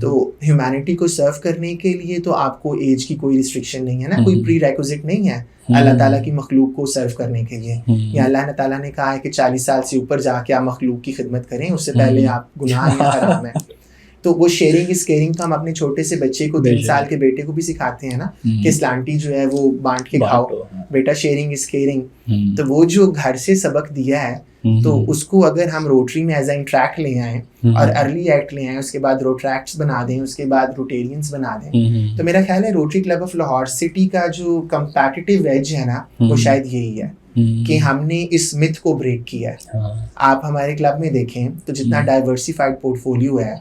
तो ह्यूमैनिटी को सर्व करने के लिए तो आपको एज की कोई रिस्ट्रिक्शन नहीं है ना, कोई प्री रेक्विजिट नहीं है अल्लाह ताला की मखलूक को सर्व करने के लिए। या अल्लाह ताला ने कहा है कि 40 साल से ऊपर जाके आप मखलूक की खिदमत करें, उससे पहले आप गुनाह या हराम है। तो वो शेयरिंग इज केयरिंग तो हम अपने छोटे से बच्चे को 3 साल के बेटे को भी सिखाते हैं ना कि स्लांटी जो है वो बांट के खाओ बेटा, शेयरिंग इज केयरिंग। तो वो जो घर से सबक दिया है, तो उसको अगर हम रोटरी में एज ए इंट्रैक्ट ले आए और अर्ली एक्ट ले आए, उसके बाद रोट्रैक्ट्स बना दें, उसके बाद रोटेरियंस बना दें, तो मेरा ख्याल है Rotary Club of Lahore city का जो कंपैटिटिव एज है ना, वो शायद यही है कि हमने इस मिथ को ब्रेक किया है। आप हमारे क्लब में देखें तो जितना डाइवर्सिफाइड पोर्टफोलियो है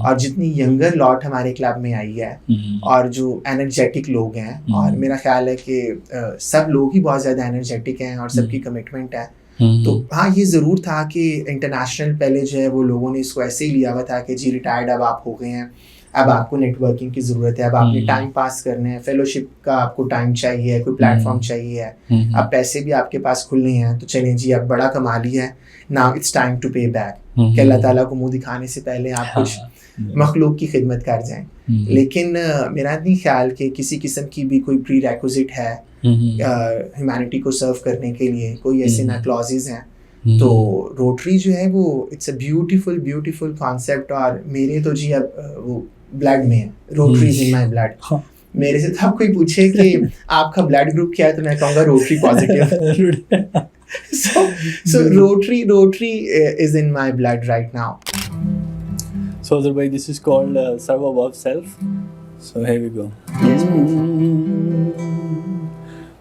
और जितनी यंगर लॉट हमारे क्लब में आई है और जो एनर्जेटिक लोग हैं, और मेरा ख्याल है कि सब लोग ही बहुत ज़्यादा एनर्जेटिक हैं और सबकी कमिटमेंट है। तो हाँ, ये ज़रूर था कि इंटरनेशनल पहले जो है वो लोगों ने इसको ऐसे ही लिया हुआ था कि जी रिटायर्ड अब आप हो गए हैं, अब आपको नेटवर्किंग की ज़रूरत है, अब आपने टाइम पास करना है, फेलोशिप का आपको टाइम चाहिए, कोई प्लेटफॉर्म चाहिए है, अब पैसे भी आपके पास खुलने हैं, तो चलें जी अब बड़ा कमा लिया है, नाउ इट्स टाइम टू पे बैक, कि अल्लाह ताला को मुंह दिखाने से पहले आप कुछ मखलूक की खिदमत कर जाएं। लेकिन मेरा नहीं ख्याल कि किसी किस्म की भी कोई प्री रेक्विजिट है ह्यूमैनिटी को सर्व करने के लिए, कोई ऐसे ना क्लॉजेज हैं। तो रोटरी जो है वो it's a beautiful beautiful concept, और मेरे तो जी अब वो ब्लड में है, rotary is in my blood. मेरे से तो आप कोई पूछे कि आपका ब्लड ग्रुप क्या है, तो मैं कहूँगा rotary positive. so rotary is in my blood right now. So Azhar bhai, this is called serve above self. So here we go. Yes,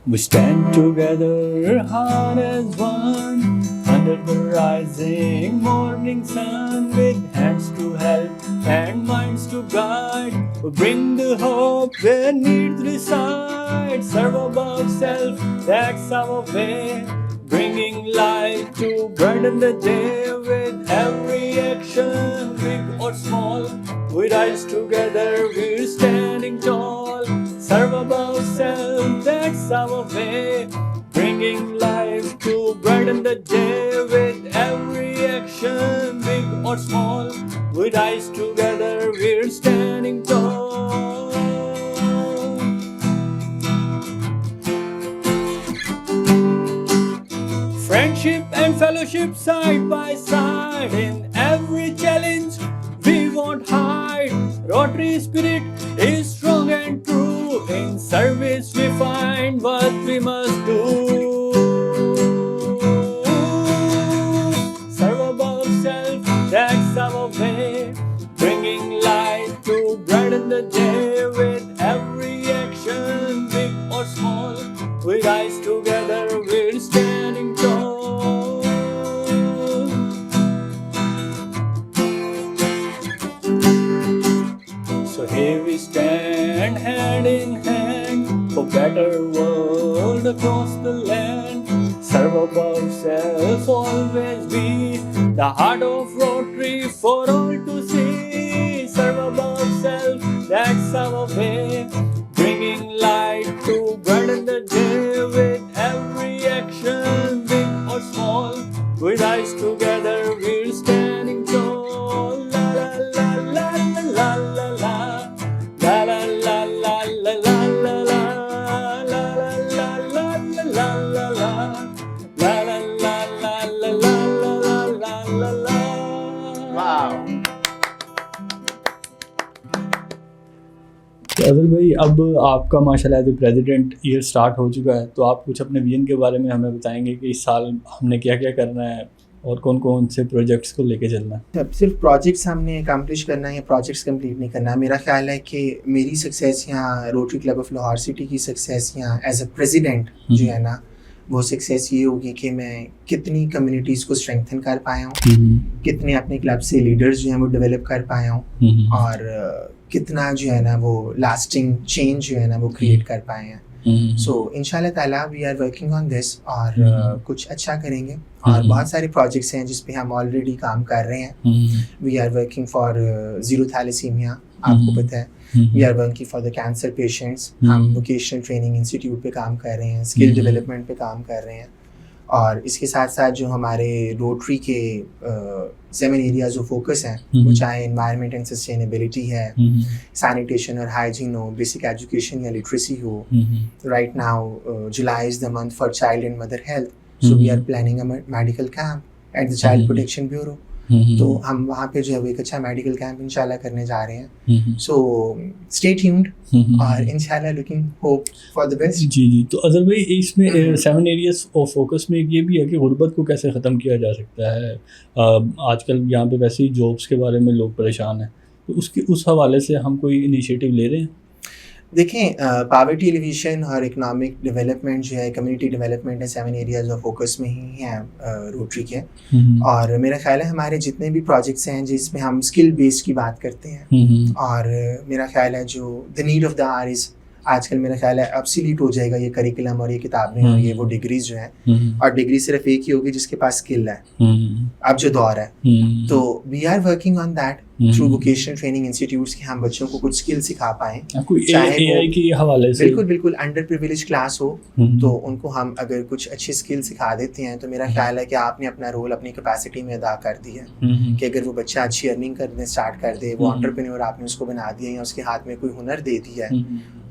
we stand together hard as one under the rising morning sun, with hands to help and minds to guide. We bring the hope where needs reside. Serve above self, that's our way, bringing light to brighten the day. With every action, big or small, we rise together, we're standing tall. serve above self, that's our way. Bringing life to brighten the day with every action, big or small. We rise together, we're standing tall. Friendship and fellowship side by side. In every challenge we won't hide. Rotary spirit is strong and true. In service we find what we must do. Serve above self, that's our way. Bringing light to brighten the day with every action, big or small. We rise together, we're standing tall. So here we stand hand in hand for better world across the land. Serve above self, always be the heart of Rotary for all to see. Serve above self, that's our way. Bringing light to brighten the day with every action, big or small. We rise together, we're standing tall. La la la la la la la la. La la la la la la la la. La la la la la la la. La la la la la la la la. वाह। तो अदल भाई, अब आपका माशाल्लाह as a president year start हो चुका है, तो आप कुछ अपने विजन के बारे में हमें बताएंगे कि इस साल हमने क्या क्या करना है और कौन कौन से प्रोजेक्ट्स को लेके चलना है। अब सिर्फ प्रोजेक्ट्स हमने अकम्प्लिश करना है या प्रोजेक्ट्स कंप्लीट नहीं करना है। मेरा ख्याल है कि मेरी सक्सेस यहाँ rotary Club of Lahore city की सक्सेस यहाँ एज अ प्रेसिडेंट जो है ना, वो सक्सेस ये होगी कि मैं कितनी कम्युनिटीज़ को स्ट्रेंथन कर पाया हूँ, कितने अपने क्लब से लीडर्स जो हैं वो डेवलप कर पाया हूँ, और कितना जो है ना वो लास्टिंग चेंज जो है ना वो क्रिएट कर पाए हैं। सो इंशाल्लाह ताला we are working on this और कुछ अच्छा करेंगे। और बहुत सारे प्रोजेक्ट्स हैं जिस पे हम ऑलरेडी काम कर रहे हैं। We are working for zero thalassaemia, आपको पता है। We are working for the cancer patients. हम वोकेशनल ट्रेनिंग इंस्टीट्यूट पे काम कर रहे हैं, स्किल डेवलपमेंट पे काम कर रहे हैं। और इसके साथ साथ जो हमारे रोटरी के 7 एरियाज ऑफ फोकस हैं, वो चाहे एनवायरनमेंट एंड सस्टेनेबिलिटी है, सैनिटेशन और हाइजीन हो, बेसिक एजुकेशन या लिटरेसी हो। Right now July is the month for child and mother health, so we are planning a medical camp at the child protection bureau. तो हम वहाँ पे जो है वो एक अच्छा मेडिकल कैंप इंशाल्लाह करने जा रहे हैं। सो स्टे ट्यून्ड और इंशाल्लाह looking hope for the best. जी जी। तो अजहर भाई, इसमें 7 एरियाज ऑफ फोकस में ये भी है कि गुर्बत को कैसे ख़त्म किया जा सकता है। आजकल यहाँ पे वैसे ही जॉब्स के बारे में लोग परेशान हैं, तो उस हवाले से हम कोई इनिशिएटिव ले रहे हैं। देखें, पावर्टी एलिवेशन और इकोनॉमिक डेवलपमेंट जो है, कम्युनिटी डेवलपमेंट है, 7 एरियाज ऑफ फोकस में ही हैं रोटरी के। और मेरा ख्याल है हमारे जितने भी प्रोजेक्ट्स हैं जिसमें हम स्किल बेस्ड की बात करते हैं, और मेरा ख्याल है जो the need of the our is, आजकल मेरा ख्याल है ऑब्सोलीट हो जाएगा ये करिकुलम और ये किताबें और ये वो डिग्रीज जो हैं। और डिग्री सिर्फ एक ही होगी जिसके पास स्किल है, अब जो दौर है। तो we are working on that through vocational training institutes कि हम बच्चों को कुछ स्किल सिखा पाएँ, चाहे AI के हवाले से। बिल्कुल अंडर प्रिविलेज क्लास हो तो उनको हम अगर कुछ अच्छे स्किल सिखा देते हैं तो मेरा ख्याल है कि आपने अपना रोल अपनी कैपेसिटी में अदा कर दिया है। कि अगर वो बच्चा अच्छी अर्निंग करने स्टार्ट कर दे, वो एंटरप्रेन्योर आपने उसको बना दिया या उसके हाथ में कोई हुनर दे दिया है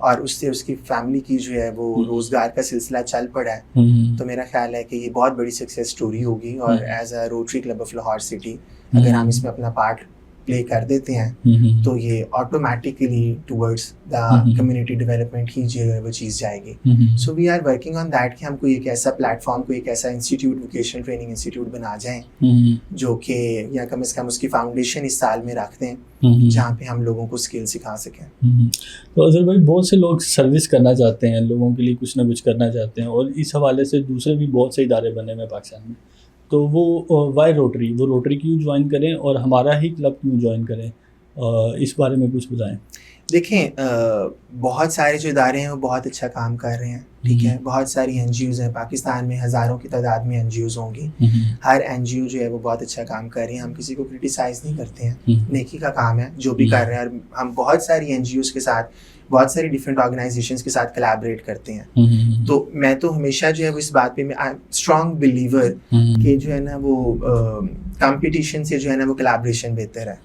और उससे उसकी फैमिली की जो है वो रोजगार का सिलसिला चल पड़ा है, तो मेरा ख्याल है कि ये बहुत बड़ी सक्सेस स्टोरी होगी। और as a Rotary Club of Lahore City अगर हम इसमें अपना पार्ट प्ले कर देते हैं तो ये automatically towards the community development ही जो है वो चीज़ जाएगी। So we are working on that कि हम कोई एक ऐसा प्लेटफॉर्म, कोई एक ऐसा इंस्टीट्यूट, वोकेशनल ट्रेनिंग इंस्टीट्यूट बना जाएं जो कि या कम से कम उसकी फाउंडेशन इस साल में रख दें, जहाँ पे हम लोगों को स्किल सिखा सकें। तो अजहर भाई, बहुत से लोग सर्विस करना चाहते हैं, लोगों के लिए कुछ ना कुछ करना चाहते हैं, और इस हवाले से दूसरे भी बहुत से इदारे बने हुए पाकिस्तान में, तो वो वाई रोटरी, वो रोटरी क्यों ज्वाइन करें और हमारा ही क्लब क्यों ज्वाइन करें, इस बारे में कुछ बताएं। देखें, बहुत सारे जो इदारे हैं वो बहुत अच्छा काम कर रहे हैं ठीक है, बहुत सारी NGOs हैं पाकिस्तान में, हज़ारों की तादाद में NGOs होंगी। हर NGO जो है वो बहुत अच्छा काम कर रही है, हम किसी को क्रिटिसाइज़ नहीं करते हैं, नेकी का काम है जो भी कर रहे हैं। और हम बहुत सारी NGOs के साथ, बहुत सारी डिफरेंट ऑर्गेनाइजेशंस के साथ कोलैबोरेट करते हैं। तो मैं तो हमेशा जो है वो इस बात पे, मैं आई एम स्ट्रॉन्ग बिलीवर कि जो है ना वो कंपटीशन से जो है ना वो कोलैबोरेशन बेहतर है।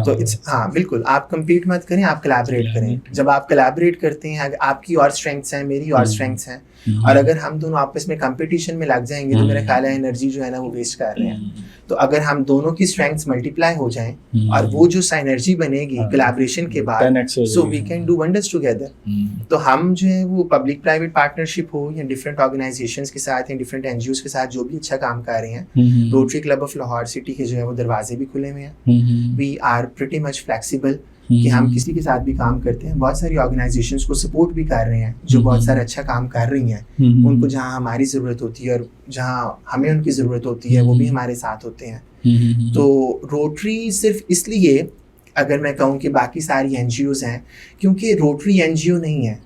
तो इट्स, हाँ बिल्कुल, आप कम्पीट मत करें, आप कोलैबोरेट करें। जब आप कोलैबोरेट करते हैं, अगर आपकी और स्ट्रेंथ्स हैं, मेरी और स्ट्रेंथ्स हैं, और अगर हम दोनों आपस में कंपटीशन में लग जाएंगे तो मेरा ख्याल है एनर्जी जो है ना वो वेस्ट कर रहे हैं। तो अगर हम दोनों की स्ट्रेंथ्स मल्टीप्लाई हो जाएं और वो जो सिनर्जी बनेगी कोलैबोरेशन के बाद, so we can do wonders together. तो हम जो है वो पब्लिक प्राइवेट पार्टनरशिप हो या डिफरेंट ऑर्गेनाइजेशंस के साथ या डिफरेंट NGOs के साथ जो भी अच्छा काम कर रहे हैं, Rotary Club of Lahore City के जो है वो दरवाजे भी खुले हुए हैं। We are pretty much flexible कि हम किसी के साथ भी काम करते हैं। बहुत सारी ऑर्गेनाइजेशंस को सपोर्ट भी कर रहे हैं जो बहुत सारा अच्छा काम कर रही हैं। उनको जहाँ हमारी ज़रूरत होती है और जहाँ हमें उनकी ज़रूरत होती है वो भी हमारे साथ होते हैं। तो रोटरी सिर्फ इसलिए, अगर मैं कहूँ कि बाकी सारी NGOs हैं, क्योंकि रोटरी NGO नहीं है,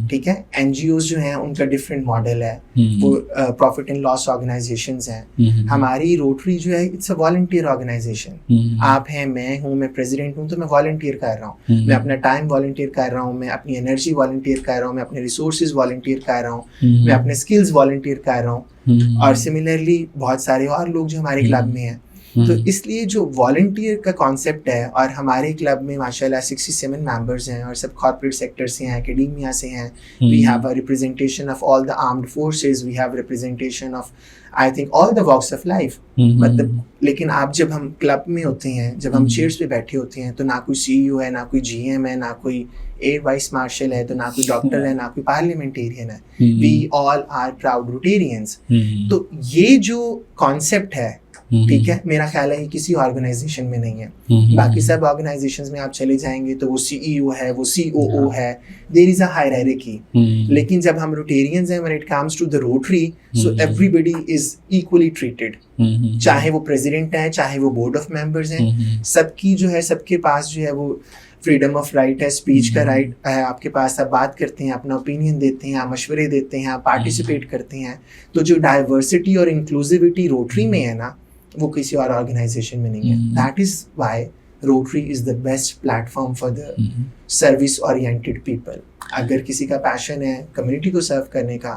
ठीक है। NGOs जो हैं उनका डिफरेंट मॉडल है, वो प्रॉफिट एंड लॉस ऑर्गेनाइजेशंस हैं। हमारी रोटरी जो है इट्स अ वॉलंटियर ऑर्गेनाइजेशन। आप हैं, मैं हूँ, मैं प्रेसिडेंट हूँ, तो मैं वॉलंटियर कर रहा हूँ, मैं अपना टाइम वॉलंटियर कर रहा हूँ, मैं अपनी एनर्जी वॉलंटियर कर रहा हूँ, मैं अपने रिसोर्सेज वॉलंटियर कर रहा हूँ, मैं अपने स्किल्स वॉलंटियर कर रहा हूँ। और सिमिलरली बहुत सारे और लोग जो हमारे क्लब में हैं। तो इसलिए जो वॉलंटियर का कॉन्सेप्ट है, और हमारे क्लब में माशाल्लाह 67 मेंबर्स हैं और सब कॉर्पोरेट सेक्टर से हैं, एकेडेमिया से हैं। We have a representation of all the armed forces, we have representation of I think all the walks of life. मतलब लेकिन आप जब हम क्लब में होते हैं, जब हम चेयर्स पे बैठे होते हैं, तो ना कोई CEO है, ना कोई GM है, ना कोई एयर वाइस मार्शल है, तो ना कोई डॉक्टर है, ना कोई पार्लियामेंटेरियन है। We all are proud Rotarians. तो ये जो कॉन्सेप्ट है, ठीक है, मेरा ख्याल है किसी ऑर्गेनाइजेशन में नहीं है। बाकी सब ऑर्गेनाइजेशंस में आप चले जाएंगे तो वो CEO है, वो COO है, देयर इज अ हायरार्की। लेकिन जब हम रोटेरियंस हैं, when it comes to the Rotary, so everybody is equally treated. चाहे वो प्रेसिडेंट है, चाहे वो बोर्ड ऑफ मेंबर्स हैं, सबकी जो है, सबके पास जो है वो फ्रीडम ऑफ राइट है, स्पीच का राइट है। आपके पास आप बात करते हैं, अपना ओपिनियन देते हैं, आप मशवरे देते हैं, आप पार्टिसिपेट करते हैं। तो जो डाइवर्सिटी और इंक्लूसिविटी रोटरी में है ना, वो किसी और ऑर्गेनाइजेशन में नहीं है। That is why rotary is the best platform for the service oriented people. अगर किसी का पैशन है कम्युनिटी को सर्व करने का,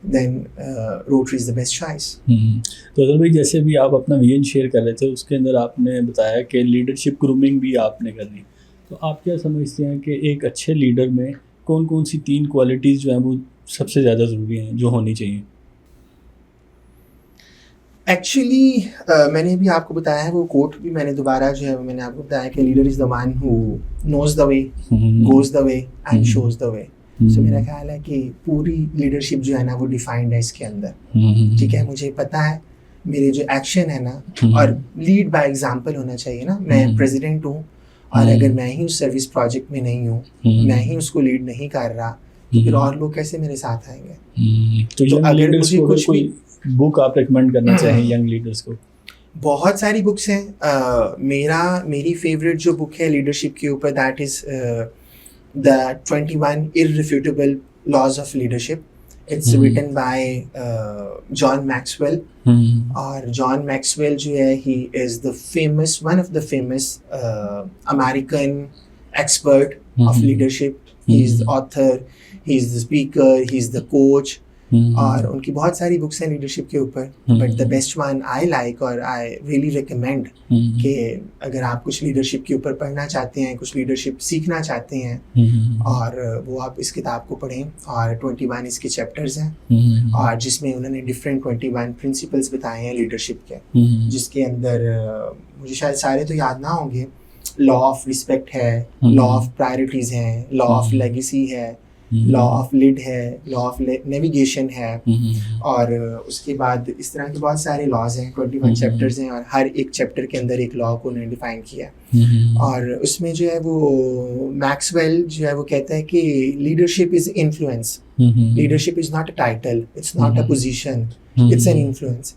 then Rotary is the best choice. तो अगर भाई, जैसे भी आप अपना विजन शेयर कर रहे थे, उसके अंदर आपने बताया कि लीडरशिप ग्रूमिंग भी आपने करनी, तो आप क्या समझते हैं कि एक अच्छे लीडर में कौन कौन सी 3 क्वालिटीज़ जो हैं वो सबसे ज़्यादा ज़रूरी हैं, जो होनी चाहिए? एक्चुअली मैंने भी आपको बताया है, वो कोट भी मैंने दोबारा जो है मैंने आपको बताया कि leader is the one who knows the way, goes the way and shows the way. सो मेरा ख्याल है कि पूरी लीडरशिप जो है ना वो डिफाइंड है इसके अंदर। ठीक है, मुझे पता है मेरे जो एक्शन है ना, और लीड बाय एग्जांपल होना चाहिए ना। मैं प्रेसिडेंट हूँ और अगर मैं ही उस सर्विस प्रोजेक्ट में नहीं हूँ, मैं ही उसको लीड नहीं कर रहा, तो फिर और लोग कैसे मेरे साथ आएंगे? तो अगर मुझे कुछ भी बुक आप रेकमेंड करना चाहें यंग लीडर्स को? बहुत सारी बुक्स हैं। मेरी फेवरेट जो बुक है लीडरशिप के ऊपर, that is the 21 irrefutable laws of leadership. It's written by John Maxwell. और जॉन मैक्सवेल जो है, he is the famous, one of the famous American expert of leadership. He is the author, he is the speaker, he is the coach. और उनकी बहुत सारी books हैं leadership के ऊपर, but the best one I like और I really recommend कि अगर आप कुछ लीडरशिप के ऊपर पढ़ना चाहते हैं, कुछ लीडरशिप सीखना चाहते हैं, और वो आप इस किताब को पढ़ें। और 21 इसके चैप्टर्स हैं, और जिसमें उन्होंने डिफरेंट 21 प्रिंसिपल्स बताए हैं लीडरशिप के, जिसके अंदर मुझे शायद सारे तो याद ना होंगे। लॉ ऑफ रिस्पेक्ट है, लॉ ऑफ प्रायोरिटीज़ हैं, लॉ ऑफ लेगेसी है, लॉ ऑफ लीड है, लॉ ऑफ नेविगेशन है, और उसके बाद इस तरह के बहुत सारे लॉज हैं। 21 चैप्टर्स हैं, और हर एक चैप्टर के अंदर एक लॉ को उन्होंने डिफाइन किया। और उसमें जो है वो मैक्सवेल जो है वो कहता है कि leadership is influence. Leadership is not a title, it's not a position, it's an influence.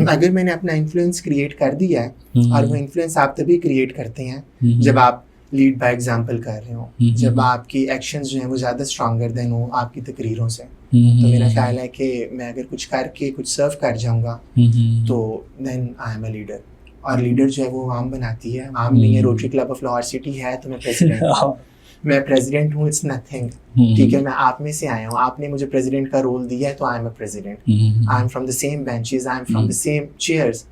अगर मैंने अपना इन्फ्लुएंस क्रिएट कर दिया है, और वो इन्फ्लुएंस आप तभी क्रिएट करते हैं जब आप लीड बाय एग्जाम्पल कर रहे हो, जब आपकी एक्शंस जो हैं वो ज़्यादा स्ट्रॉन्गर देन हो आपकी तकरीरों से। तो मेरा ख्याल है कि मैं अगर कुछ करके कुछ सर्व कर जाऊंगा तो then I am a leader. और लीडर जो है वो आम बनाती है, आम नहीं है। Rotary Club of Lahore City है तो मैं प्रेसिडेंट हूँ, मैं प्रेसिडेंट हूँ, इट्स नथिंग। ठीक है, मैं आप में से आया हूँ, आपने मुझे प्रेसिडेंट का रोल दिया है तो आई am a president. I am from the same benches, I am from the same chairs.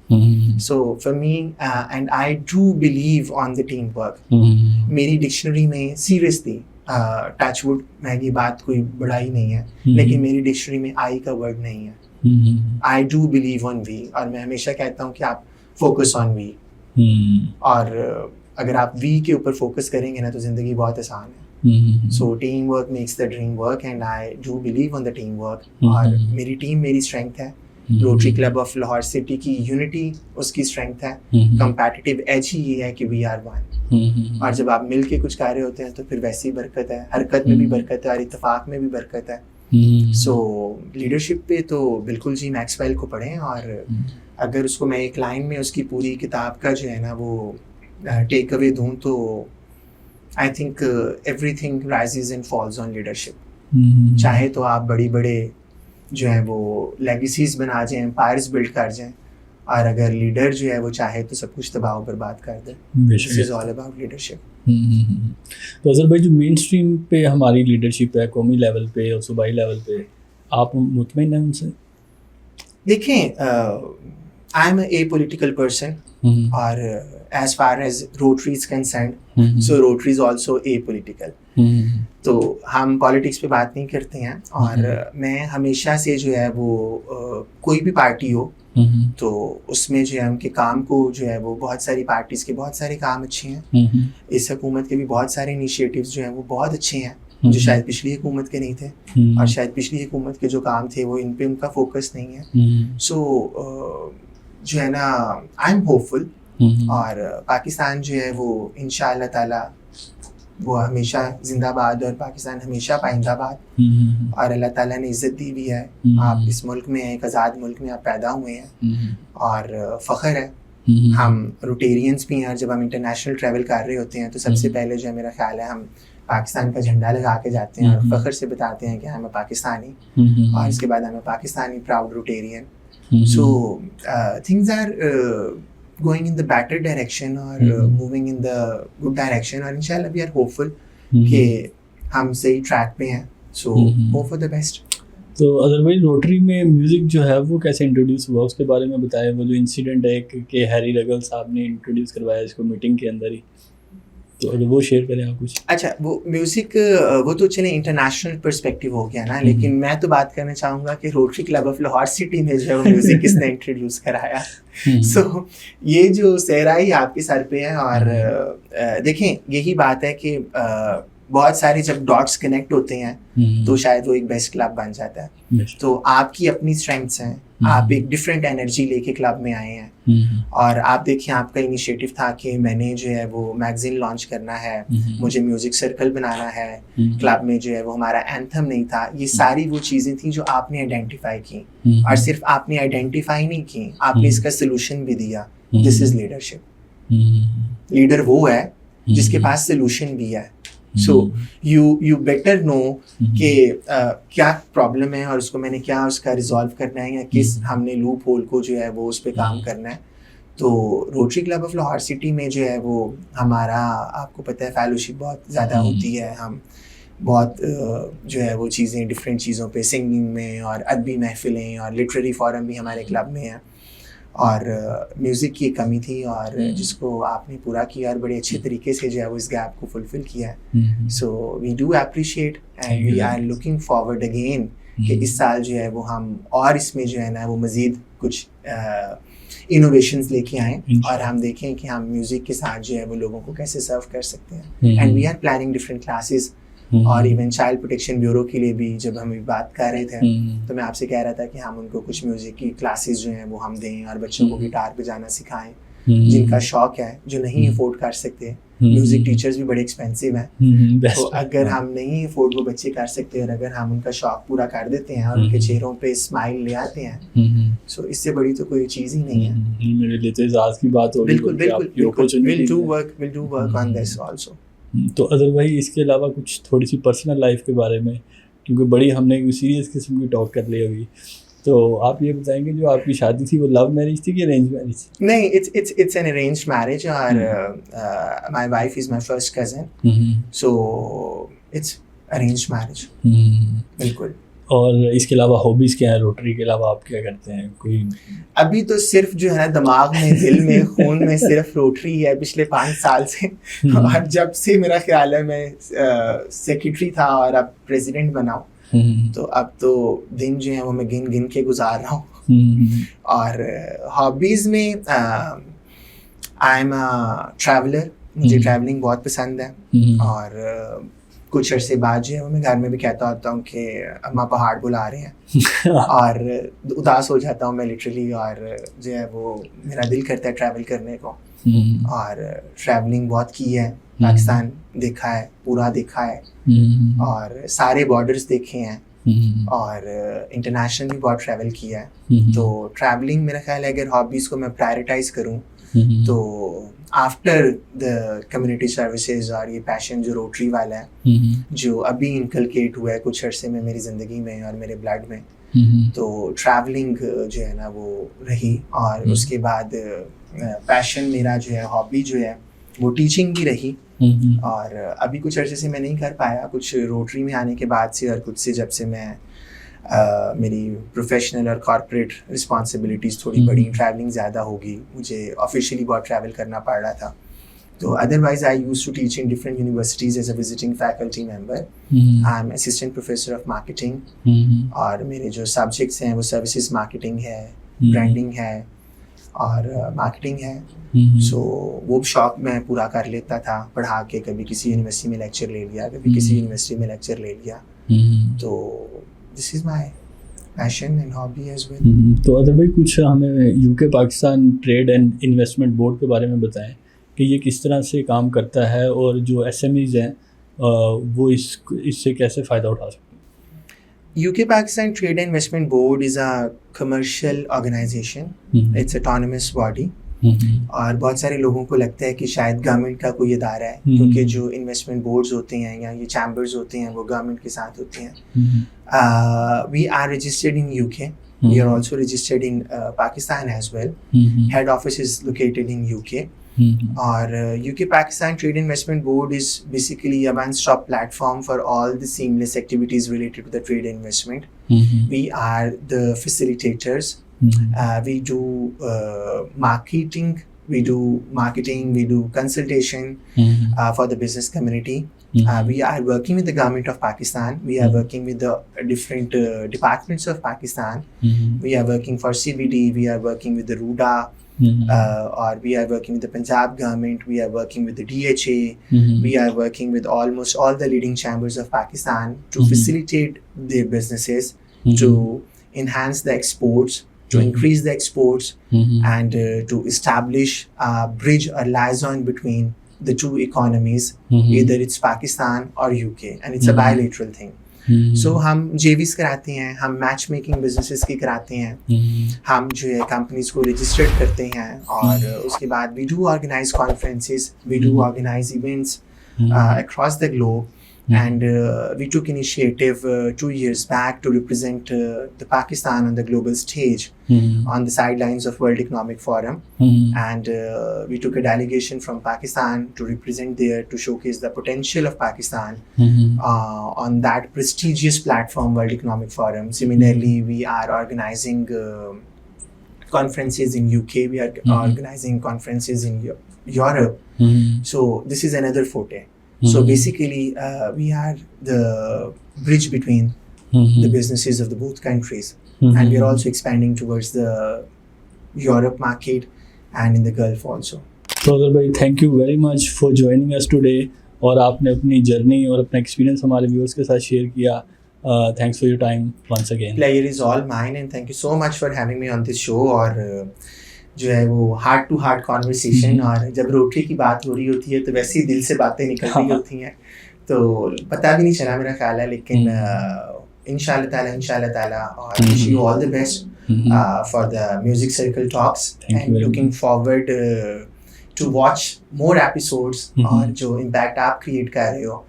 So for me and I do believe on the team work. मेरी डिक्शनरी में सीरियसली टचवुड, मैं ये बात कोई बड़ाई नहीं है, लेकिन मेरी डिक्शनरी में आई का वर्ड नहीं है। I do believe on we, और मैं हमेशा कहता हूँ कि आप फोकस ऑन वी। और अगर आप वी के ऊपर फोकस करेंगे ना तो ज़िंदगी बहुत आसान है। So team work makes the dream work and I do believe on the team work. और मेरी टीम मेरी स्ट्रेंथ है। Rotary Club of Lahore city की यूनिटी उसकी स्ट्रेंथ है। कंपैटिटिव एज ही ये है कि वी आर वन। और जब आप मिल के कुछ कर रहे होते हैं तो फिर वैसी बरकत है, हरकत में भी बरकत है और इत्तेफाक में भी बरकत है। सो लीडरशिप पे तो बिल्कुल जी मैक्सवेल को पढ़ें, और अगर उसको मैं एक लाइन में उसकी पूरी किताब का जो है ना वो टेक अवे दूँ तो I think everything rises and falls on leadership. चाहे तो आप बड़ी बड़े जो है वो लेगेसीज बना जाएं, एम्पायर्स बिल्ड कर जाएं, और अगर लीडर जो है वो चाहे तो सब कुछ तबाह बर्बाद कर दे। This is all about leadership. तो अज़र भाई, जो मेन स्ट्रीम पे हमारी लीडरशिप है, कौमी लेवल पे और सूबाई लेवल पे, आप मुतमईन हैं उनसे? देखें, I am a political person, और as far as Rotary is concerned, so Rotary is also a political. तो हम पॉलिटिक्स पे बात नहीं करते हैं, और मैं हमेशा से जो है वो कोई भी पार्टी हो तो उसमें जो है उनके काम को जो है वो, बहुत सारी पार्टीज़ के बहुत सारे काम अच्छे हैं, इस हुकूमत के भी बहुत सारे इनिशिएटिव्स जो हैं वो बहुत अच्छे हैं जो शायद पिछली हुकूमत के नहीं थे, और शायद पिछली हुकूमत के जो काम थे वो इन पे उनका फोकस नहीं है। सो जो है ना, आई एम होपफुल, और पाकिस्तान जो है वो इंशाअल्लाह ताला वो हमेशा जिंदाबाद, और पाकिस्तान हमेशा पाइंदाबाद। और अल्लाह ताला ने इज़्ज़त दी भी है। आप इस मुल्क में, एक आज़ाद मुल्क में आप पैदा हुए हैं, और फ़ख्र है। हम रोटेरियंस भी हैं, और जब हम इंटरनेशनल ट्रैवल कर रहे होते हैं तो सबसे पहले जो है मेरा ख्याल है हम पाकिस्तान का झंडा लगा के जाते हैं और फ़ख्र से बताते हैं कि हम पाकिस्तानी, और इसके बाद हमें Pakistani proud Rotarian. So things are going in the better direction, or moving in the good direction, और इंशाल्लाह we are hopeful कि हम सही ट्रैक पे हैं। So hope for the best। तो अदरवाइज रोटरी में म्यूज़िक जो है वो कैसे इंट्रोड्यूस हुआ, उसके बारे में बताएं। वो जो इंसिडेंट है कि हैरी रगल साहब ने इंट्रोड्यूस करवाया इसको मीटिंग के अंदर ही, तो अगर वो शेयर करें आप कुछ। अच्छा, वो म्यूज़िक वो तो चले इंटरनेशनल पर्सपेक्टिव हो गया ना, लेकिन मैं तो बात करना चाहूँगा कि rotary Club of Lahore city में जो है वो म्यूज़िक किसने इंट्रोड्यूस कराया। सो ये जो सहराई आपके सर पे है, और देखें यही बात है कि बहुत सारे जब डॉट्स कनेक्ट होते हैं तो शायद वो एक बेस्ट क्लब बन जाता है। तो आपकी अपनी स्ट्रेंथ्स हैं, आप एक डिफरेंट एनर्जी लेके क्लब में आए हैं, और आप देखिए आपका इनिशिएटिव था कि मैंने जो है वो मैगजीन लॉन्च करना है, मुझे म्यूजिक सर्कल बनाना है, क्लब में जो है वो हमारा एंथम नहीं था। ये सारी वो चीज़ें थी जो आपने आइडेंटिफाई की, और सिर्फ आपने आइडेंटिफाई नहीं की, आपने इसका सोल्यूशन भी दिया। This is leadership. लीडर वो है जिसके पास सोल्यूशन भी है। सो यू बेटर नो कि क्या प्रॉब्लम है और उसको मैंने क्या उसका रिजॉल्व करना है, या किस हमने लूप होल को जो है वो उस पर काम करना है। तो rotary Club of Lahore city में जो है वो हमारा, आपको पता है, फेलोशिप बहुत ज़्यादा होती है। हम बहुत जो है वो चीज़ें डिफरेंट चीज़ों पे, सिंगिंग में और अदबी महफिलें और लिटरेरी फोरम भी हमारे क्लब में है, और म्यूज़िक की कमी थी और जिसको आपने पूरा किया और बड़े अच्छे तरीके से जो है वो इस गैप को फुलफ़िल किया है। So we do appreciate and we are looking forward again कि इस साल जो है वो हम और इसमें जो है ना वो मज़ीद कुछ इनोवेशंस लेके आएँ, और हम देखें कि हम म्यूज़िक के साथ जो है वो लोगों को कैसे सर्व कर सकते हैं। And we are planning different classes, और इवन चाइल्ड प्रोटेक्शन ब्यूरो के लिए भी जब हम बात कर रहे थे तो मैं आपसे कह रहा था कि हम उनको कुछ म्यूज़िक की क्लासेस जो हैं वो हम दें, और बच्चों को गिटार बजाना सिखाएं जिनका शौक़ है, जो नहीं अफोर्ड कर सकते। म्यूज़िक टीचर्स भी बड़े एक्सपेंसिव हैं, तो अगर हम नहीं अफोर्ड वो बच्चे कर सकते, और अगर हम उनका शौक़ पूरा कर देते हैं और उनके चेहरों पे स्माइल ले आते हैं, सो इससे बड़ी तो कोई चीज़ ही नहीं है। मेरे लिए तो इजाज़ की बात हो रही है। बिल्कुल बिल्कुल, will do work on this also. तो अदर भाई, इसके अलावा कुछ थोड़ी सी पर्सनल लाइफ के बारे में, क्योंकि बड़ी हमने कोई सीरियस किस्म की टॉक कर ली अभी। तो आप ये बताएंगे जो आपकी शादी थी वो लव मैरिज थी कि अरेंज मैरिज? नहीं, it's an arranged marriage और my wife is my first cousin, so it's arranged marriage. बिल्कुल। और इसके अलावा हॉबीज़ क्या है? रोटरी के अलावा आप क्या करते हैं? कोई अभी तो सिर्फ जो है ना दिमाग में, दिल में, खून में सिर्फ रोटरी है पिछले 5 साल से। और जब से मेरा ख्याल है मैं सेक्रेटरी था और अब प्रेसिडेंट बना हूँ, तो अब तो दिन जो है वो मैं गिन गिन के गुजार रहा हूँ। और हॉबीज़ में आई एम अ ट्रैवलर, मुझे ट्रैवलिंग बहुत पसंद है। और कुछ अरसे बाद जो है वो मैं घर में भी कहता होता हूँ कि अम्मा पहाड़ बुला रहे हैं और उदास हो जाता हूँ मैं लिटरली, और जो है वो मेरा दिल करता है ट्रैवल करने को। और ट्रैवलिंग बहुत की है, पाकिस्तान देखा है, पूरा देखा है, और सारे बॉर्डर्स देखे हैं, और इंटरनेशनल भी बहुत ट्रैवल किया है। तो ट्रैवलिंग मेरा ख्याल है अगर हॉबीज़ को मैं प्रायोरिटाइज करूँ तो आफ्टर द कम्युनिटी सर्विसेज और ये पैशन जो रोटरी वाला है जो अभी इनकलकेट हुआ है कुछ अरसे में मेरी ज़िंदगी में और मेरे ब्लड में, तो ट्रैवलिंग जो है ना वो रही। और उसके बाद पैशन मेरा जो है, हॉबी जो है वो टीचिंग भी रही। और अभी कुछ अरसे से मैं नहीं कर पाया, कुछ रोटरी में आने के बाद से और कुछ से जब से मैं मेरी प्रोफेशनल और कॉर्पोरेट रिस्पॉन्सिबिलिटीज़ थोड़ी बड़ी, ट्रैवलिंग ज़्यादा होगी, मुझे ऑफिशियली बहुत ट्रैवल करना पड़ रहा था। तो otherwise I used to teach in different universities as a visiting faculty member. I am assistant professor of marketing, और मेरे जो सब्जेक्ट्स हैं वो सर्विसेज मार्केटिंग है, ब्रांडिंग है और मार्केटिंग है। सो वो शौक मैं पूरा कर लेता था पढ़ा के, कभी किसी यूनिवर्सिटी में लेक्चर ले लिया, कभी किसी यूनिवर्सिटी में लेक्चर ले लिया। तो this is my passion and hobby as well. तो अदर भाई कुछ हमें UK Pakistan trade and investment board के बारे में बताएं कि ये किस तरह से काम करता है और जो SMEs हैं वो इससे कैसे फ़ायदा उठा सकते हैं? UK Pakistan Trade and Investment Board is a commercial organization. It's autonomous body. और बहुत सारे लोगों को लगता है कि शायद गवर्नमेंट का कोई इदारा है, क्योंकि जो इन्वेस्टमेंट बोर्ड्स होते हैं या ये चैम्बर्स होते हैं वो गवर्नमेंट के साथ होते हैं। We are registered in UK. We are also registered in Pakistan as well. Head office is located in UK. और UK Pakistan Trade Investment Board is basically a one-stop platform for all the seamless activities related to the trade and investment. We are the facilitators. We do marketing, we do consultation for the business community. We are working with the government of Pakistan. We are working with the different departments of Pakistan. We are working for CBD. We are working with the RUDA. Or we are working with the Punjab government. We are working with the DHA. We are working with almost all the leading chambers of Pakistan to facilitate their businesses, to enhance the exports, to increase the exports, and to establish a bridge or liaison between the two economies, either it's Pakistan or UK, and it's a bilateral thing. So हम JVs कराते हैं, हम match making businesses की कराते हैं, हम जो है कंपनीज को रजिस्टर्ड करते हैं, और उसके बाद we do organize conferences, we do organize events across the globe. And we took initiative 2 years back to represent the Pakistan on the global stage on the sidelines of World Economic Forum. And we took a delegation from Pakistan to represent there, to showcase the potential of Pakistan on that prestigious platform, World Economic Forum. Similarly, we are organizing conferences in UK, we are organizing conferences in Europe. So this is another forte. So basically, we are the bridge between the businesses of the both countries, and we are also expanding towards the Europe market and in the Gulf also. तो other भाई thank you very much for joining us today, और आपने अपनी journey और अपना experience हमारे viewers के साथ शेयर किया। Thanks for your time once again. Pleasure is all mine, and thank you so much for having me on this show. और जो है वो हार्ट टू हार्ट कॉन्वर्सेशन, और जब रोटरी की बात हो रही होती है तो वैसे ही दिल से बातें निकल रही होती हैं, तो पता भी नहीं चला मेरा ख्याल है। लेकिन इंशाल्लाह ताला और wish you all the best for the music circle talks, and looking forward to watch more episodes. और जो इम्पैक्ट आप क्रिएट कर रहे हो,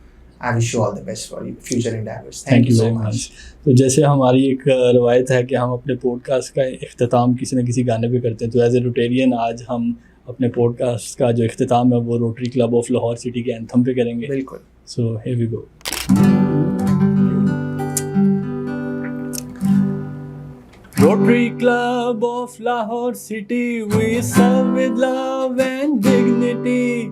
I wish you all the best for your future endeavors. Thank you so very much. तो जैसे हमारी एक रवायत है कि हम अपने पॉडकास्ट का इख्तिताम किसी न किसी गाने पे करते हैं, तो एज ए रोटेरियन आज हम अपने पॉडकास्ट का जो इख्तिताम है वो Rotary Club of Lahore City के एंथम पे करेंगे. बिल्कुल. So here we go. Rotary Club of Lahore City, we serve with love and dignity.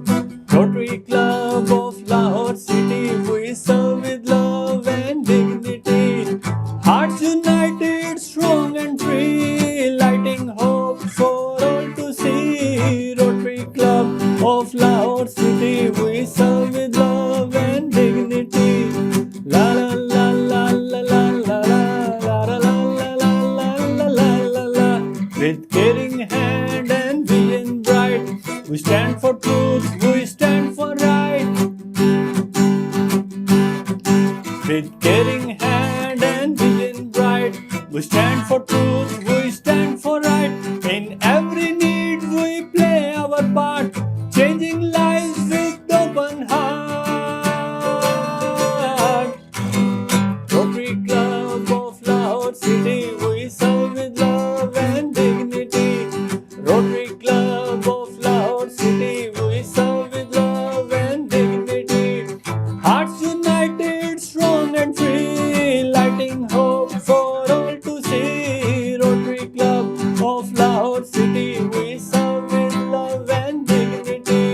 Rotary Club of Lahore City, we serve with love and dignity. Hearts united, strong and free, lighting hope for all to see. Rotary Club of Lahore City, we serve with love and dignity. La la la la la la la la la la la la la la. With caring hand and vision bright, we stand for truth, we stand for right. With caring hand and vision bright, we stand for truth, we stand for right. In every need we play our part, changing lives with open heart. Rotary Club of Lahore City, we serve with love and dignity. Rotary Club of Lahore City, we serve with love and dignity. Hearts united, strong and free, lighting hope for all to see. Rotary Club of Lahore City, we serve with love and dignity.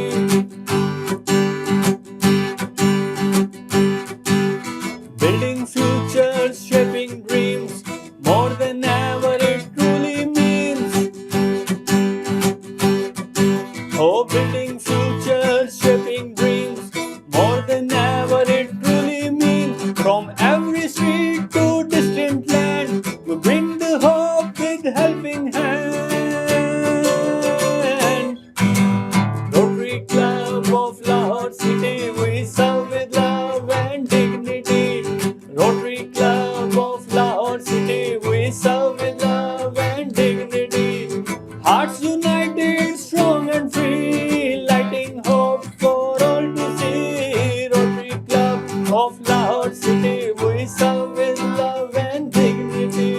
Building futures, shaping dreams, more than ever it truly means. Oh, building futures, shaping dreams, more than ever it truly means. From every street to distant land, we bring the hope with helping hand. Rotary Club of Lahore City, we serve with love and dignity. Rotary Club of Lahore City, we serve with love and dignity. Hearts united, strong and free, lighting hope for all to see. Rotary Club of Lahore City, we serve with love and dignity.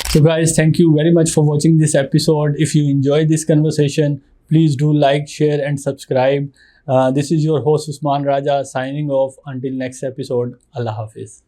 So guys, thank you very much for watching this episode. If you enjoyed this conversation, please do like, share and subscribe. This is your host Usman Raja signing off until next episode. Allah Hafiz.